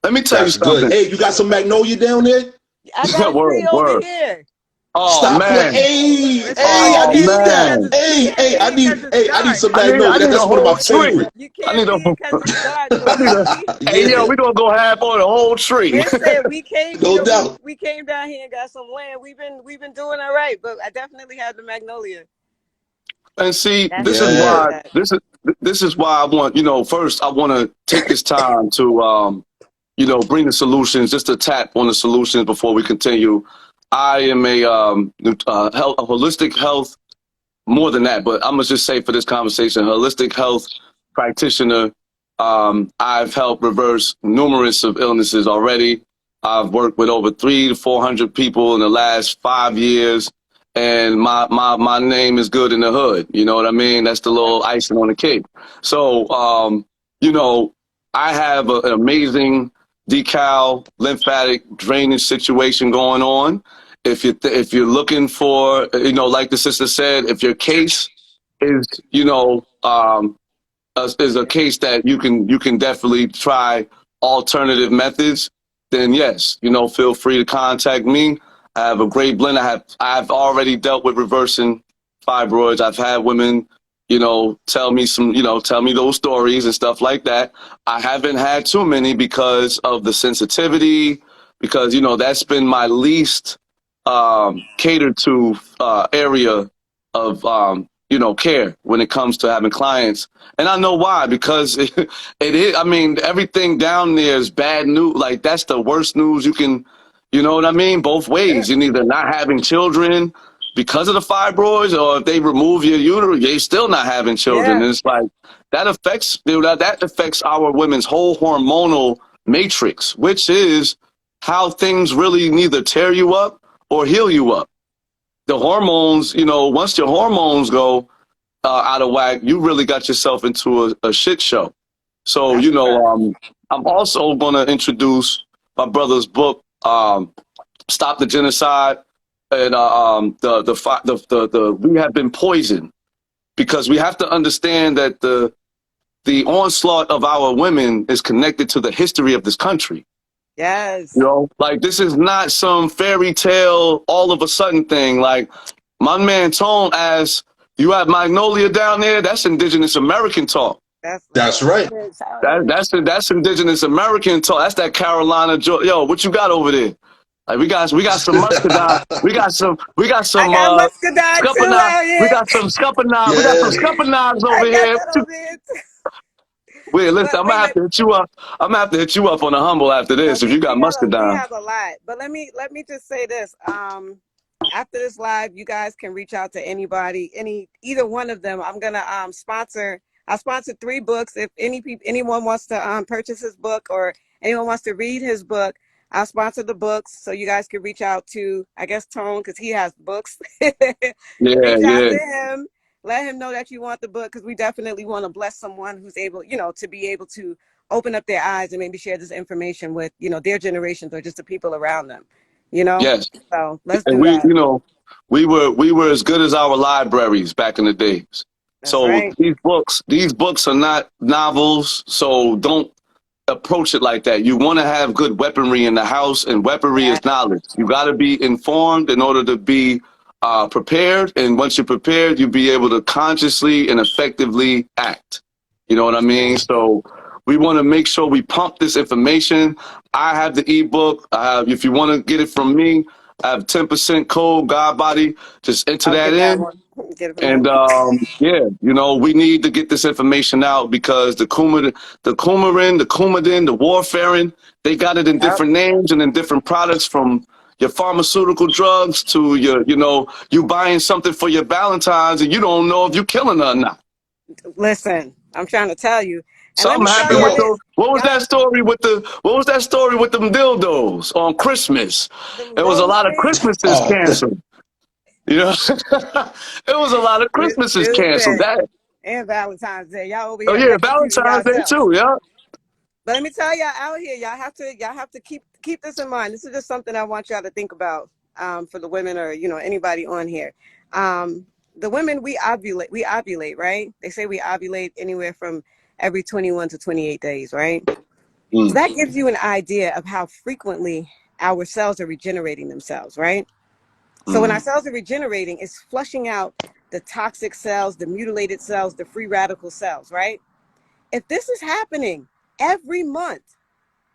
Let me tell you That's good. something. Hey, you got some magnolia down there? I got a tree over Word. here. Oh Stop playing. man. Hey, Listen, hey, you I Oh can't need see it because that. man. it's you can't see it because it's I need dark. some I magnolia. need a That's one of my whole tree. favorite. You I can't need a see it because it's dark, I but need a hey yo, Yeah, we gonna go half on the whole tree. listen, we came, no doubt. we came down here and got some land. We've been doing all right, but I definitely had the magnolia. And see, That's where we was Yeah. at. this is why I want, you know, first I want to take this time to you know, bring the solutions, just to tap on the solutions before we continue. I am a holistic health, more than that, but I'm gonna just say for this conversation, holistic health practitioner. I've helped reverse numerous of illnesses already. I've worked with over 300 to 400 people in the last 5 years, and my name is good in the hood. You know what I mean? That's the little icing on the cake. So, you know, I have an amazing decal lymphatic drainage situation going on. If you're looking for, you know, like the sister said, if your case is, you know, is a case that you can definitely try alternative methods, then yes, you know, feel free to contact me. I have a great blend. I've already dealt with reversing fibroids. I've had women, you know, tell me those stories and stuff like that. I haven't had too many because of the sensitivity, because you know that's been my least catered to area of you know, care when it comes to having clients. And I know why, because it is, I mean, everything down there is bad news. Like that's the worst news you can, you know what I mean? Both Yeah. ways. You're either not having children because of the fibroids, or if they remove your uterus, you're still not having children. Yeah. And it's like, that affects, dude, that affects our women's whole hormonal matrix, which is how things really neither tear you up or heal you up. the hormones, you know, once your hormones go out of whack, you really got yourself into a shit show. So, That's you a fact. know, I'm also going to introduce my brother's book, Stop the Genocide, and the We Have Been Poisoned, because we have to understand that the onslaught of our women is connected to the history of this country. Yes. You know, like this is not some fairy tale all of a sudden thing. Like my man Tone asked, you have Magnolia down there? That's indigenous American talk. That's right. That's indigenous American talk. That's that Carolina Yo, what you got over there? Like we got some muscadine. We got some I got muscadine too scuppernong. out We here. got some scuppernong. We got some Yeah. scuppernongs I over got here. that over here too. Wait, listen, But I'm gonna have to hit you up. I'm gonna have to hit you up on the humble after no, this if you got we muscadine. have a lot. But let me just say this. After this live, you guys can reach out to anybody, either one of them. I'm gonna sponsor. I sponsor 3 books. If anyone wants to purchase his book, or anyone wants to read his book, I'll sponsor the books. So you guys can reach out to, I guess, Tone, because he has books. Yeah, Reach out yeah. to him. Let him know that you want the book, because we definitely want to bless someone who's able, to be able to open up their eyes and maybe share this information with, their generations or just the people around them. Yes. So let's And do we, that. you know, we were as good as our libraries back in the days. That's So right. these books are not novels, so don't approach it like that. You want to have good weaponry in the house, and weaponry Yeah. is knowledge. You got to be informed in order to be prepared, and once you're prepared, you'll be able to consciously and effectively act. You know what I mean? So we want to make sure we pump this information. I have the ebook. If you want to get it from me, I have 10% code God Body. Just enter I'll that get that in. one. Get it from And him. yeah, we need to get this information out because the coumarin, the Coumadin, the warfarin, they got it in Yep. different names and in different products, from your pharmaceutical drugs to you buying something for your Valentine's and you don't know if you're killing her or not. Listen, I'm trying to tell you. And let Something me tell happened y'all with Yo, this. those. What was Y'all, that story with them dildos on Christmas? them It was a rose lot of things, Christmases oh, canceled. You know, it was a lot of you're Christmases canceled. stupid. That. And Valentine's Day. Y'all over Oh here yeah, electrocuting Valentine's Day yourselves. too. Yeah. But let me tell y'all out here, y'all have to keep this in mind. This is just something I want y'all to think about, for the women, or anybody on here. The women, we ovulate, right? They say we ovulate anywhere from every 21 to 28 days, right? So Mm, that gives you an idea of how frequently our cells are regenerating themselves, right? So when our mm, cells are regenerating, it's flushing out the toxic cells, the mutilated cells, the free radical cells, right? If this is happening every month,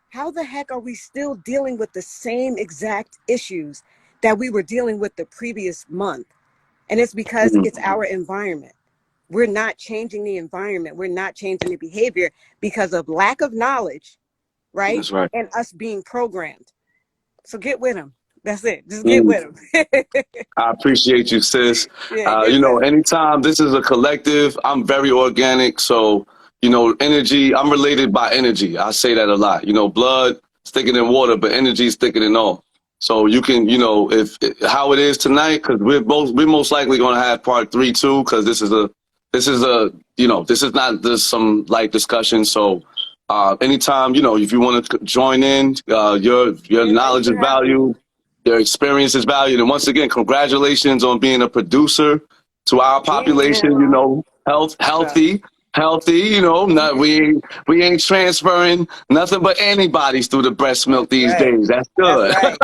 how the heck are we still dealing with the same exact issues that we were dealing with the previous month? And it's because mm. it's our environment. We're not changing the environment. We're not changing the behavior because of lack of knowledge, right? That's right. And us being programmed. So get with them. That's it. Just get Mm. with them. I appreciate you, sis. Yeah, get with them. Anytime this is a collective, I'm very organic. So, energy, I'm related by energy. I say that a lot. Blood is thicker than water, but energy is thicker than all. So you can, if how it is tonight, because we're most likely going to have part 3 too, because this is not just some light discussion. So, anytime, if you want to join in, your Yeah, thanks knowledge is for having me. valued. Their experience is valued. And once again, congratulations on being a producer to our Yeah, population, so, healthy, not we ain't transferring nothing but antibodies through the breast milk that's these right. days. That's That's good. right.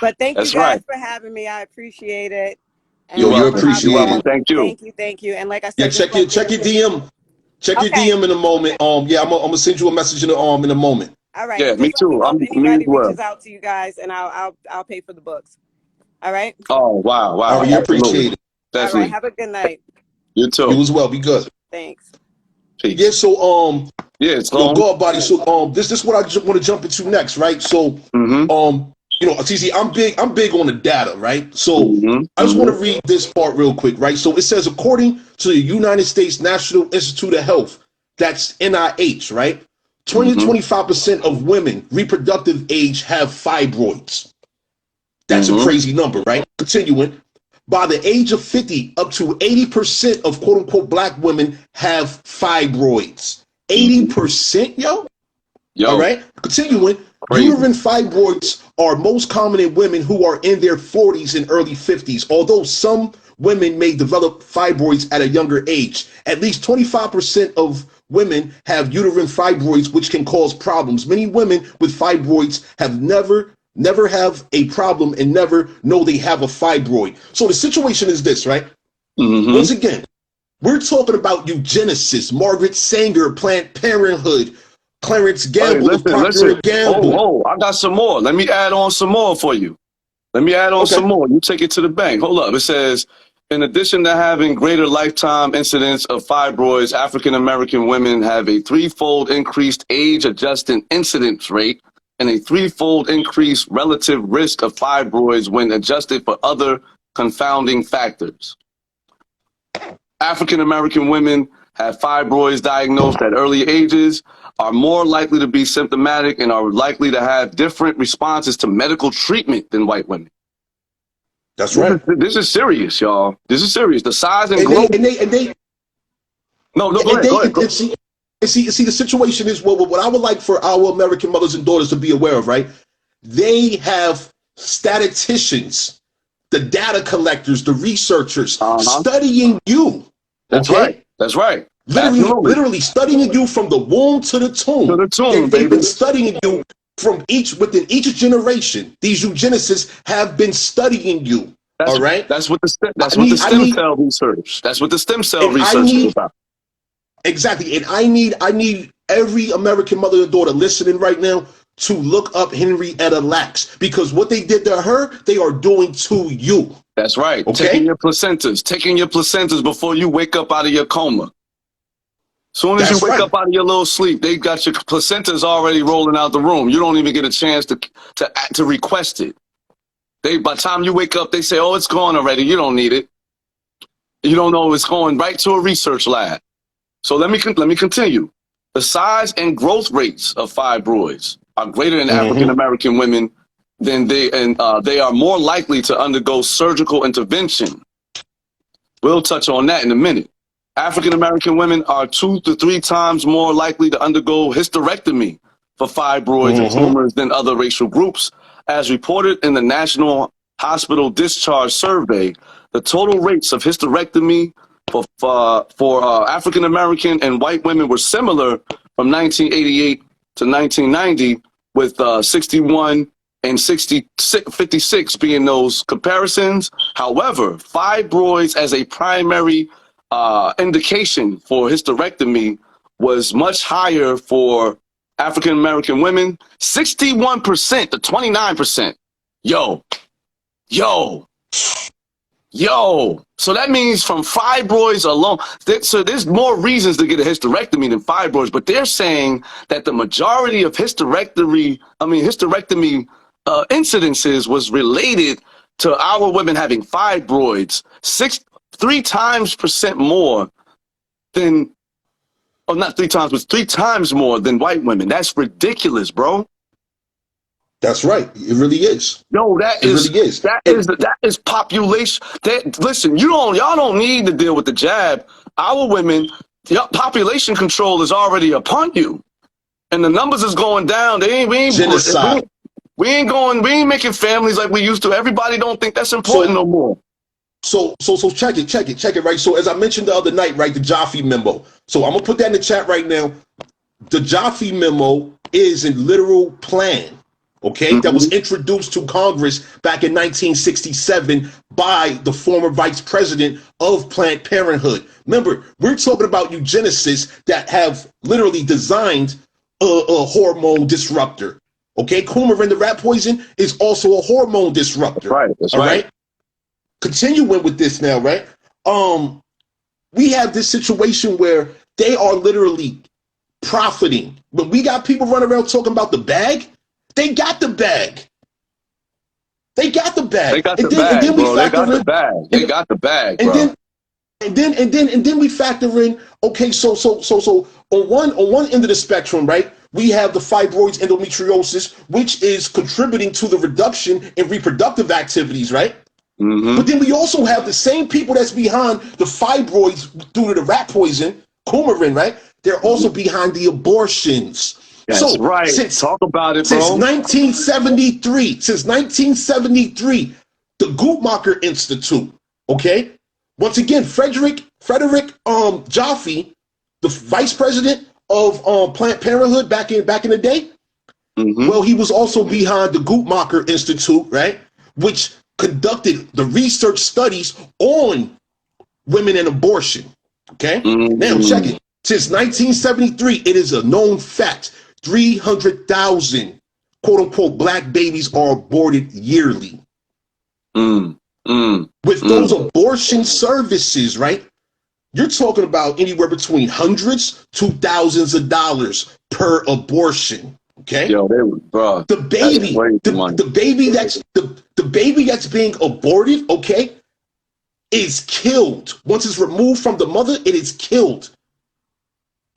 But thank you That's right. guys for having me. I appreciate it. You're And you're welcome. You're welcome. appreciated. Thank you. thank you, thank you. And like I Yeah, said, just like check your Bishop. DM. Check your Okay. DM in a moment. Yeah, I'm gonna send you a message in a moment. All right. Yeah, And me just let me too. know if Me as anybody well. reaches out to you guys, and I'll pay for the books. All right. Oh, wow, All wow. right, you Absolutely. appreciate it. All right. Definitely. Have a good night. You You too. as well. Be good. Thanks. Yeah. Peace. So Yeah, it's yo, long. God body. So this is what I want to jump into next, right? So Mm-hmm. TC, I'm big on the data, right? So Mm-hmm. I just want Mm-hmm. to read this part real quick, right? So it says, according to the United States National Institute of Health, that's NIH, right? 20 to Mm-hmm. 25% of women reproductive age have fibroids. That's a Mm-hmm. crazy number, right? Continuing. by the age of 50, up to 80% of quote unquote black women have fibroids. 80%, yo? All right. Continuing, crazy. uterine fibroids are most common in women who are in their 40s and early 50s, although some women may develop fibroids at a younger age. At least 25% of women have uterine fibroids, which can cause problems. Many women with fibroids have never have a problem and never know they have a fibroid. So the situation is this, right? Once again, we're talking about eugenicists, Margaret Sanger, Planned Parenthood, Clarence Gamble of Procter & Gamble. I got some more. Let me add on some more for you. Some more. You take it to the bank. Hold up. It says, in addition to having greater lifetime incidence of fibroids, African-American women have a threefold increased age-adjusted incidence rate and a threefold increased relative risk of fibroids when adjusted for other confounding factors. African-American women have fibroids diagnosed at early ages, are more likely to be symptomatic, and are likely to have different responses to medical treatment than white women. That's right. This is serious, y'all. This is serious. The size and growth. Go ahead. See, the situation is what I would like for our American mothers and daughters to be aware of, right? They have statisticians, the data collectors, the researchers studying you. That's right. That's right. Literally studying you from the womb to the tomb. They've been studying you within each generation. These eugenicists have been studying you. All right. That's what the stem cell research. That's what the stem cell research is about. Exactly. And I need every American mother and daughter listening right now to look up Henrietta Lacks, because what they did to her, they are doing to you. That's right. Okay? Taking your placentas before you wake up out of your coma. Soon as you wake up out of your little sleep, they got your placentas already rolling out the room. You don't even get a chance to request it. By the time you wake up, they say, "Oh, it's gone already. You don't need it." You don't know it's going right to a research lab. So let me continue. The size and growth rates of fibroids are greater in African American women than they are more likely to undergo surgical intervention. We'll touch on that in a minute. African American women are 2 to 3 times more likely to undergo hysterectomy for fibroids and tumors than other racial groups. As reported in the National Hospital Discharge Survey, the total rates of hysterectomy for African American and white women were similar from 1988 to 1990, with 61 and 56 being those comparisons. However, fibroids as a primary indication for hysterectomy was much higher for African American women, 61% to 29%. So that means from fibroids alone, so there's more reasons to get a hysterectomy than fibroids, but they're saying that the majority of hysterectomy incidences was related to our women having fibroids, 3 times more than, or not 3 times, but 3 times more than white women. That's ridiculous, bro. That's right. It really is. No, that is population. Listen, y'all don't need to deal with the jab. Our women, population control is already upon you, and the numbers is going down. We ain't genocide. We ain't making families like we used to. Everybody don't think that's important no more. So check it, right? So as I mentioned the other night, right, the Jaffe memo. So I'm gonna put that in the chat right now. The Jaffe memo is a literal plan, okay, that was introduced to Congress back in 1967 by the former vice president of Planned Parenthood. Remember, we're talking about eugenicists that have literally designed a hormone disruptor. Okay, coumarin, the rat poison, is also a hormone disruptor. Right. That's right. Continuing with this now, right? We have this situation where they are literally profiting. But we got people running around talking about the bag. They got the bag. They got the bag, bro. They got the bag, bro. And then we factor in, okay, so on one end of the spectrum, right, we have the fibroids, endometriosis, which is contributing to the reduction in reproductive activities, right? But then we also have the same people that's behind the fibroids due to the rat poison, coumarin, right? They're also behind the abortions. That's So right. Talk about it, since bro. 1973, the Guttmacher Institute, okay? Once again, Frederick Jaffe, the vice president of Planned Parenthood back in the day, well, he was also behind the Guttmacher Institute, right? Which conducted the research studies on women and abortion. Okay? Now check it. Since 1973, it is a known fact 300,000 quote unquote black babies are aborted yearly. With those abortion services, right? You're talking about anywhere between hundreds to thousands of dollars per abortion. Okay. Yo, bro, the baby that's being aborted, okay, is killed. Once it's removed from the mother, it is killed.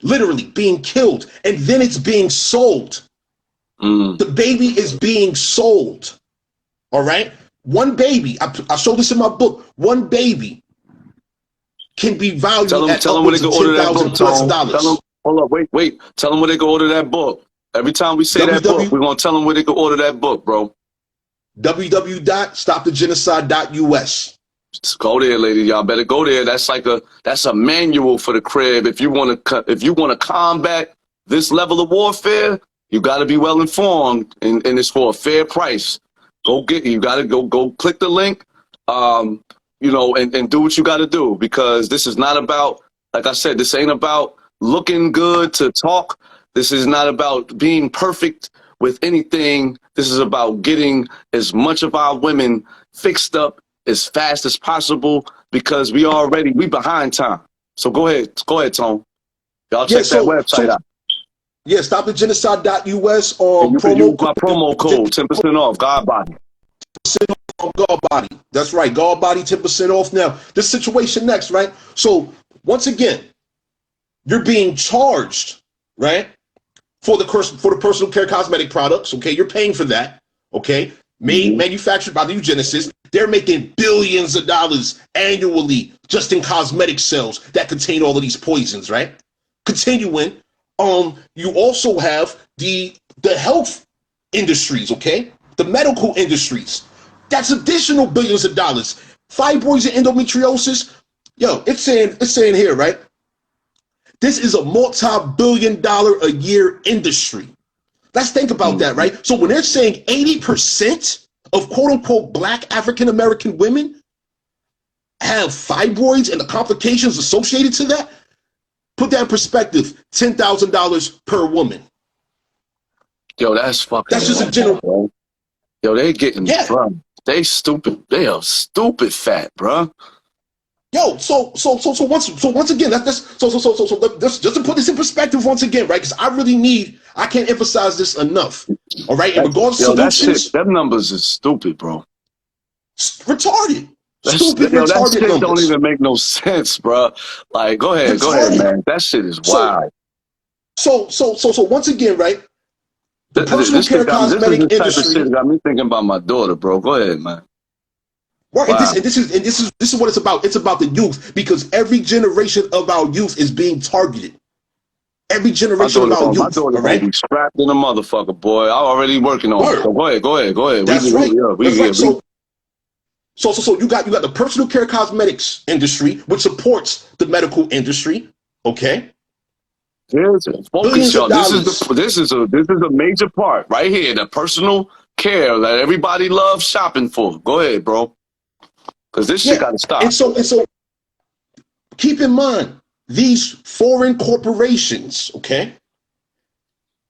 Literally being killed. And then it's being sold. The baby is being sold. All right. One baby, I showed this in my book. One baby can be valued at upwards of $10,000 plus dollars. Hold up, wait. Tell them where they can order that book. Every time we say that book, we're going to tell them where they can order that book, bro. www.stopthegenocide.us. Just go there, lady. Y'all better go there. That's a manual for the crib. If you want to combat this level of warfare, you got to be well informed, and it's for a fair price. You got to go click the link, and do what you got to do, because this is not about, like I said, this ain't about looking good to talk. This is not about being perfect with anything. This is about getting as much of our women fixed up as fast as possible, because we behind time. So go ahead, Tone. Y'all check that website out. Yeah, stopthegenocide.us. You can use my promo code, 10% off, Godbody. 10% off Godbody. That's right, Godbody, 10% off. Now, this situation next, right? So, once again, you're being charged, right, for the personal care cosmetic products, okay? You're paying for that, okay? Manufactured by the eugenicists. They're making billions of dollars annually just in cosmetic sales that contain all of these poisons, right? Continuing, you also have the health industries, okay? The medical industries. That's additional billions of dollars. Fibroids and endometriosis, yo, it's saying here, right? This is a multi-billion-dollar a year industry. Let's think about that, right? So when they're saying 80% of quote-unquote black African-American women have fibroids and the complications associated to that, put that in perspective, $10,000 per woman. Yo, that's fucking. That's just a general. Bro. Yo, they getting, bro. They stupid. They are stupid fat, bro. Yo, so once again, just to put this in perspective once again, right? Because I can't emphasize this enough. All right, in regards to solutions, them numbers is stupid, bro. Retarded. Stupid, retarded that shit numbers. Don't even make no sense, bro. Like, go ahead, man. That shit is wild. So once again, right? The personal care cosmetic industry. Type of shit got me thinking about my daughter, bro. Go ahead, man. Right, wow. and this is what it's about. It's about the youth, because every generation of our youth is being targeted. Every generation of our youth. My daughter right? Be strapped in a motherfucker, boy. I'm already working on it. So go ahead. That's right. So you got the personal care cosmetics industry, which supports the medical industry. Okay. Focus, y'all. This is a major part right here. The personal care that everybody loves shopping for. Go ahead, bro. Because this shit gotta stop. And so keep in mind, these foreign corporations, okay?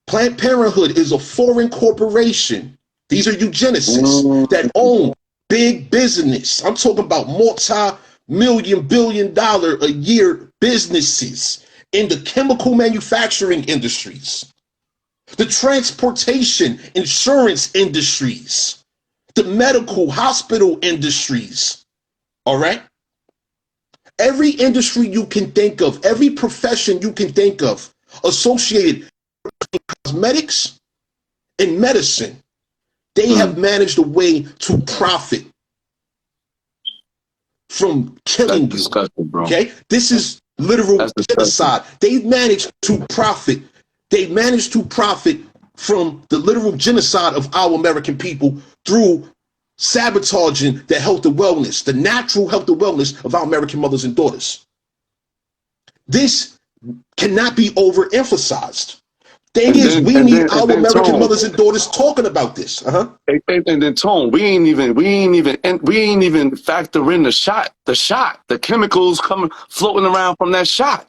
Planned Parenthood is a foreign corporation. These are eugenicists that own big business. I'm talking about multi-billion a year businesses in the chemical manufacturing industries, the transportation insurance industries, the medical hospital industries. All right. Every industry you can think of, every profession you can think of associated with cosmetics and medicine, they have managed a way to profit. from killing That's you. disgusting, bro. Okay? This is literal genocide. They managed to profit. They managed to profit from the literal genocide of our American people through sabotaging the health and wellness, the natural health and wellness of our American mothers and daughters. This cannot be overemphasized. Thing is, we need our American mothers and daughters talking about this. And then Tone, we ain't even factor in the shot, the chemicals coming floating around from that shot.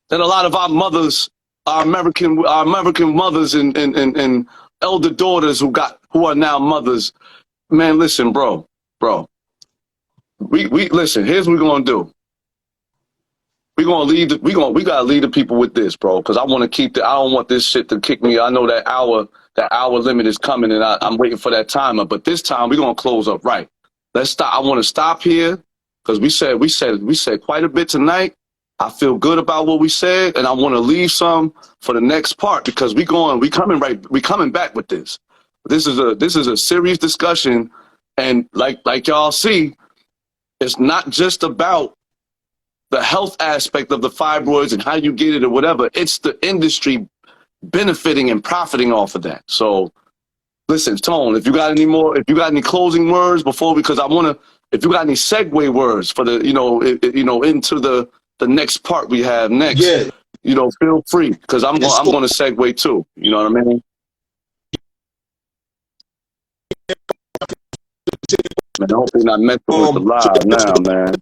That a lot of our mothers, our American mothers and elder daughters who are now mothers. Man, listen, bro. We listen. Here's what we're gonna do. We gotta lead the people with this, bro. Because I want to keep I don't want this shit to kick me. I know that hour limit is coming, and I'm waiting for that timer. But this time we're gonna close up right. Let's stop. I want to stop here because we said quite a bit tonight. I feel good about what we said, and I want to leave some for the next part because we coming back with this. This is a serious discussion, and like y'all see, it's not just about the health aspect of the fibroids and how you get it or whatever. It's the industry benefiting and profiting off of that. So listen, Tone, if you got any closing words before, because if you got any segue words for the, into the next part we have next, feel free, because I'm going to segue too. You know what I mean? Man, I hope you're not messing with the live now, man.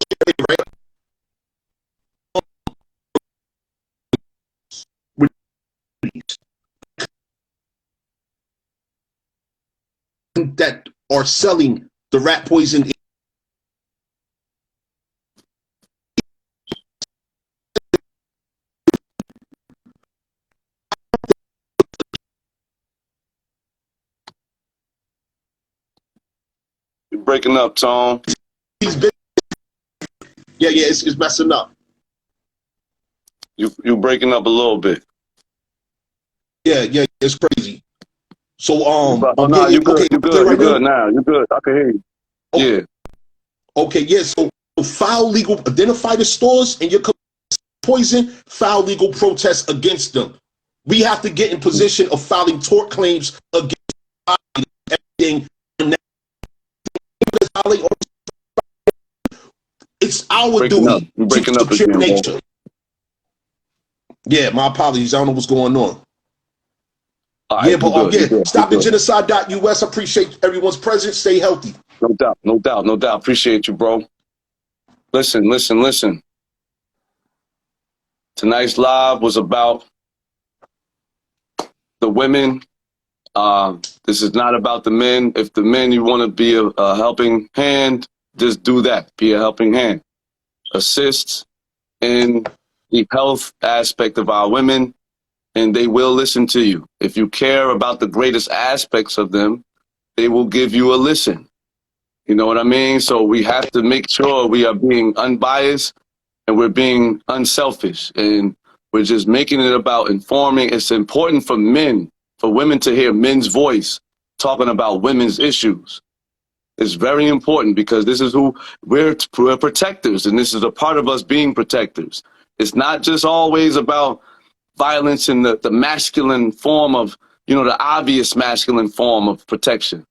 That are selling the rat poison. You're breaking up, Tom. It's messing up. You breaking up a little bit. Yeah, it's crazy. So you're good. You're good now. You're good. I can hear you. Okay. Yeah. Okay, yeah. So file legal, identify the stores and your poison, file legal protests against them. We have to get in position of filing tort claims against everything. It's our duty to secure nature. Yeah, my apologies. I don't know what's going on. Right, StopTheGenocide.us. I appreciate everyone's presence. Stay healthy. No doubt. Appreciate you, bro. Listen. Tonight's live was about the women. This is not about the men. If the men, you want to be a helping hand, just do that. Be a helping hand. Assist in the health aspect of our women, and they will listen to you. If you care about the greatest aspects of them, they will give you a listen. You know what I mean? So we have to make sure we are being unbiased and we're being unselfish, and we're just making it about informing. It's important for women to hear men's voice talking about women's issues. It's very important because this is who we're protectors, and this is a part of us being protectors. It's not just always about violence in the masculine form of, the obvious masculine form of protection.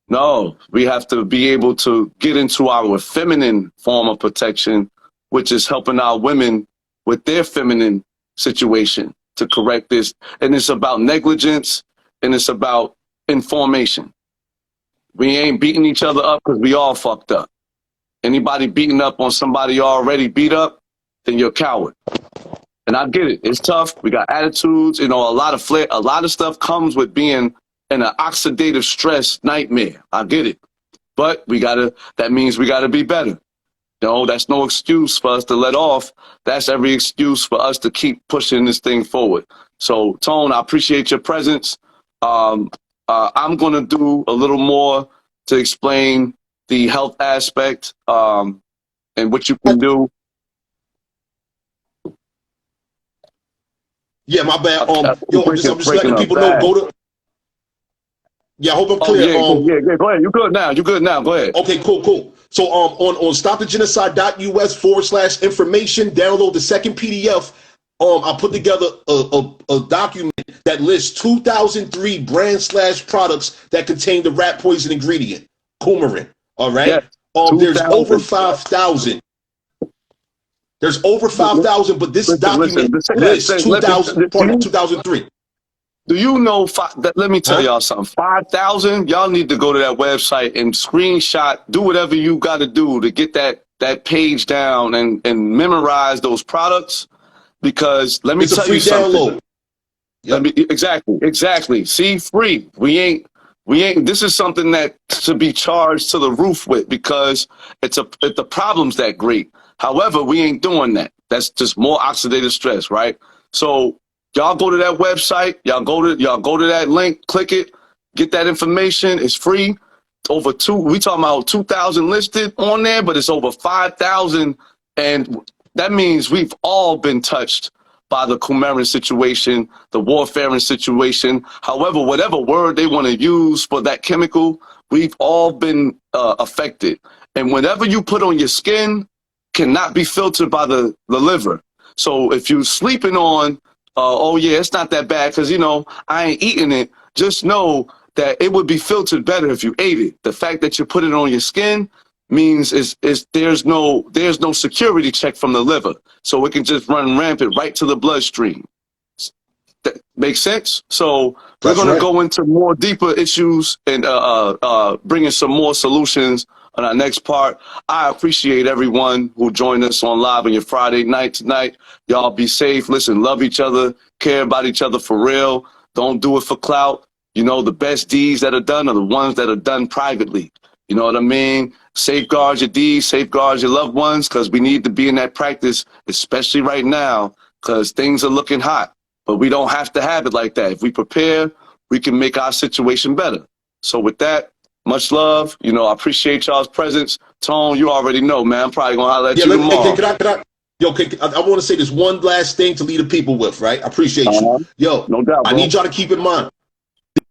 No, we have to be able to get into our feminine form of protection, which is helping our women with their feminine situation to correct this. And it's about negligence, and it's about information. We ain't beating each other up because we all fucked up. Anybody beating up on somebody already beat up, then you're a coward. And I get it. It's tough. We got attitudes. A lot of stuff comes with being in an oxidative stress nightmare. I get it. But that means we gotta be better. That's no excuse for us to let off. That's every excuse for us to keep pushing this thing forward. So, Tone, I appreciate your presence. I'm gonna do a little more to explain the health aspect and what you can do. Yeah, my bad. I'm just letting people know. Go to. Yeah, I hope I'm clear. Yeah. Go ahead. You're good now. Go ahead. Okay, cool. So on stopthegenocide.us/information, download the second PDF. I put together a document that lists 2003 brand/products that contain the rat poison ingredient, coumarin. All right. Yeah. There's over 2000. 5,000. There's over 5,000, but this document lists Listen, 2003. do you know, let me tell Huh? y'all something. 5,000, y'all need to go to that website and screenshot, do whatever you got to do to get that page down and memorize those products. Because let me It's a tell free you something. download. Yep. Exactly. See, free. We ain't, this is something that to be charged to the roof with because the problem's that great. However, we ain't doing that. That's just more oxidative stress, right? So y'all go to that website, y'all go to that link, click it, get that information. It's free. We talking about 2,000 listed on there, but it's over 5,000. And that means we've all been touched by the coumarin situation, the warfarin situation. However, whatever word they want to use for that chemical, we've all been affected. And whatever you put on your skin cannot be filtered by the liver. So if you're sleeping on, oh yeah, it's not that bad because, I ain't eating it, just know that it would be filtered better if you ate it. The fact that you put it on your skin means there's no security check from the liver. So it can just run rampant right to the bloodstream. That makes sense? So we're going to go into more deeper issues and bringing some more solutions on our next part. I appreciate everyone who joined us on live on your Friday night tonight. Y'all be safe. Listen, love each other, care about each other for real. Don't do it for clout. The best deeds that are done are the ones that are done privately. You know what I mean? Safeguard your deeds, safeguard your loved ones, because we need to be in that practice, especially right now, because things are looking hot. But we don't have to have it like that. If we prepare, we can make our situation better. So with that, much love. I appreciate y'all's presence. Tone, you already know, man. I'm probably going to holler at you tomorrow. I want to say this one last thing to leave the people with, right? I appreciate you. Yo, no doubt, I need y'all to keep in mind.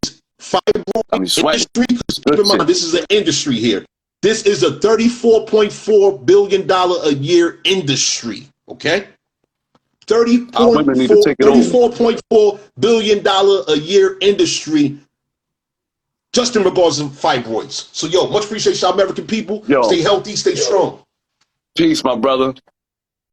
This fibroid industry, keep in mind, this is an industry here. This is a $34.4 billion a year industry, okay? $34.4 billion a year industry just in regards to fibroids. So, much appreciate y'all American people. Stay healthy, stay strong. Peace, my brother.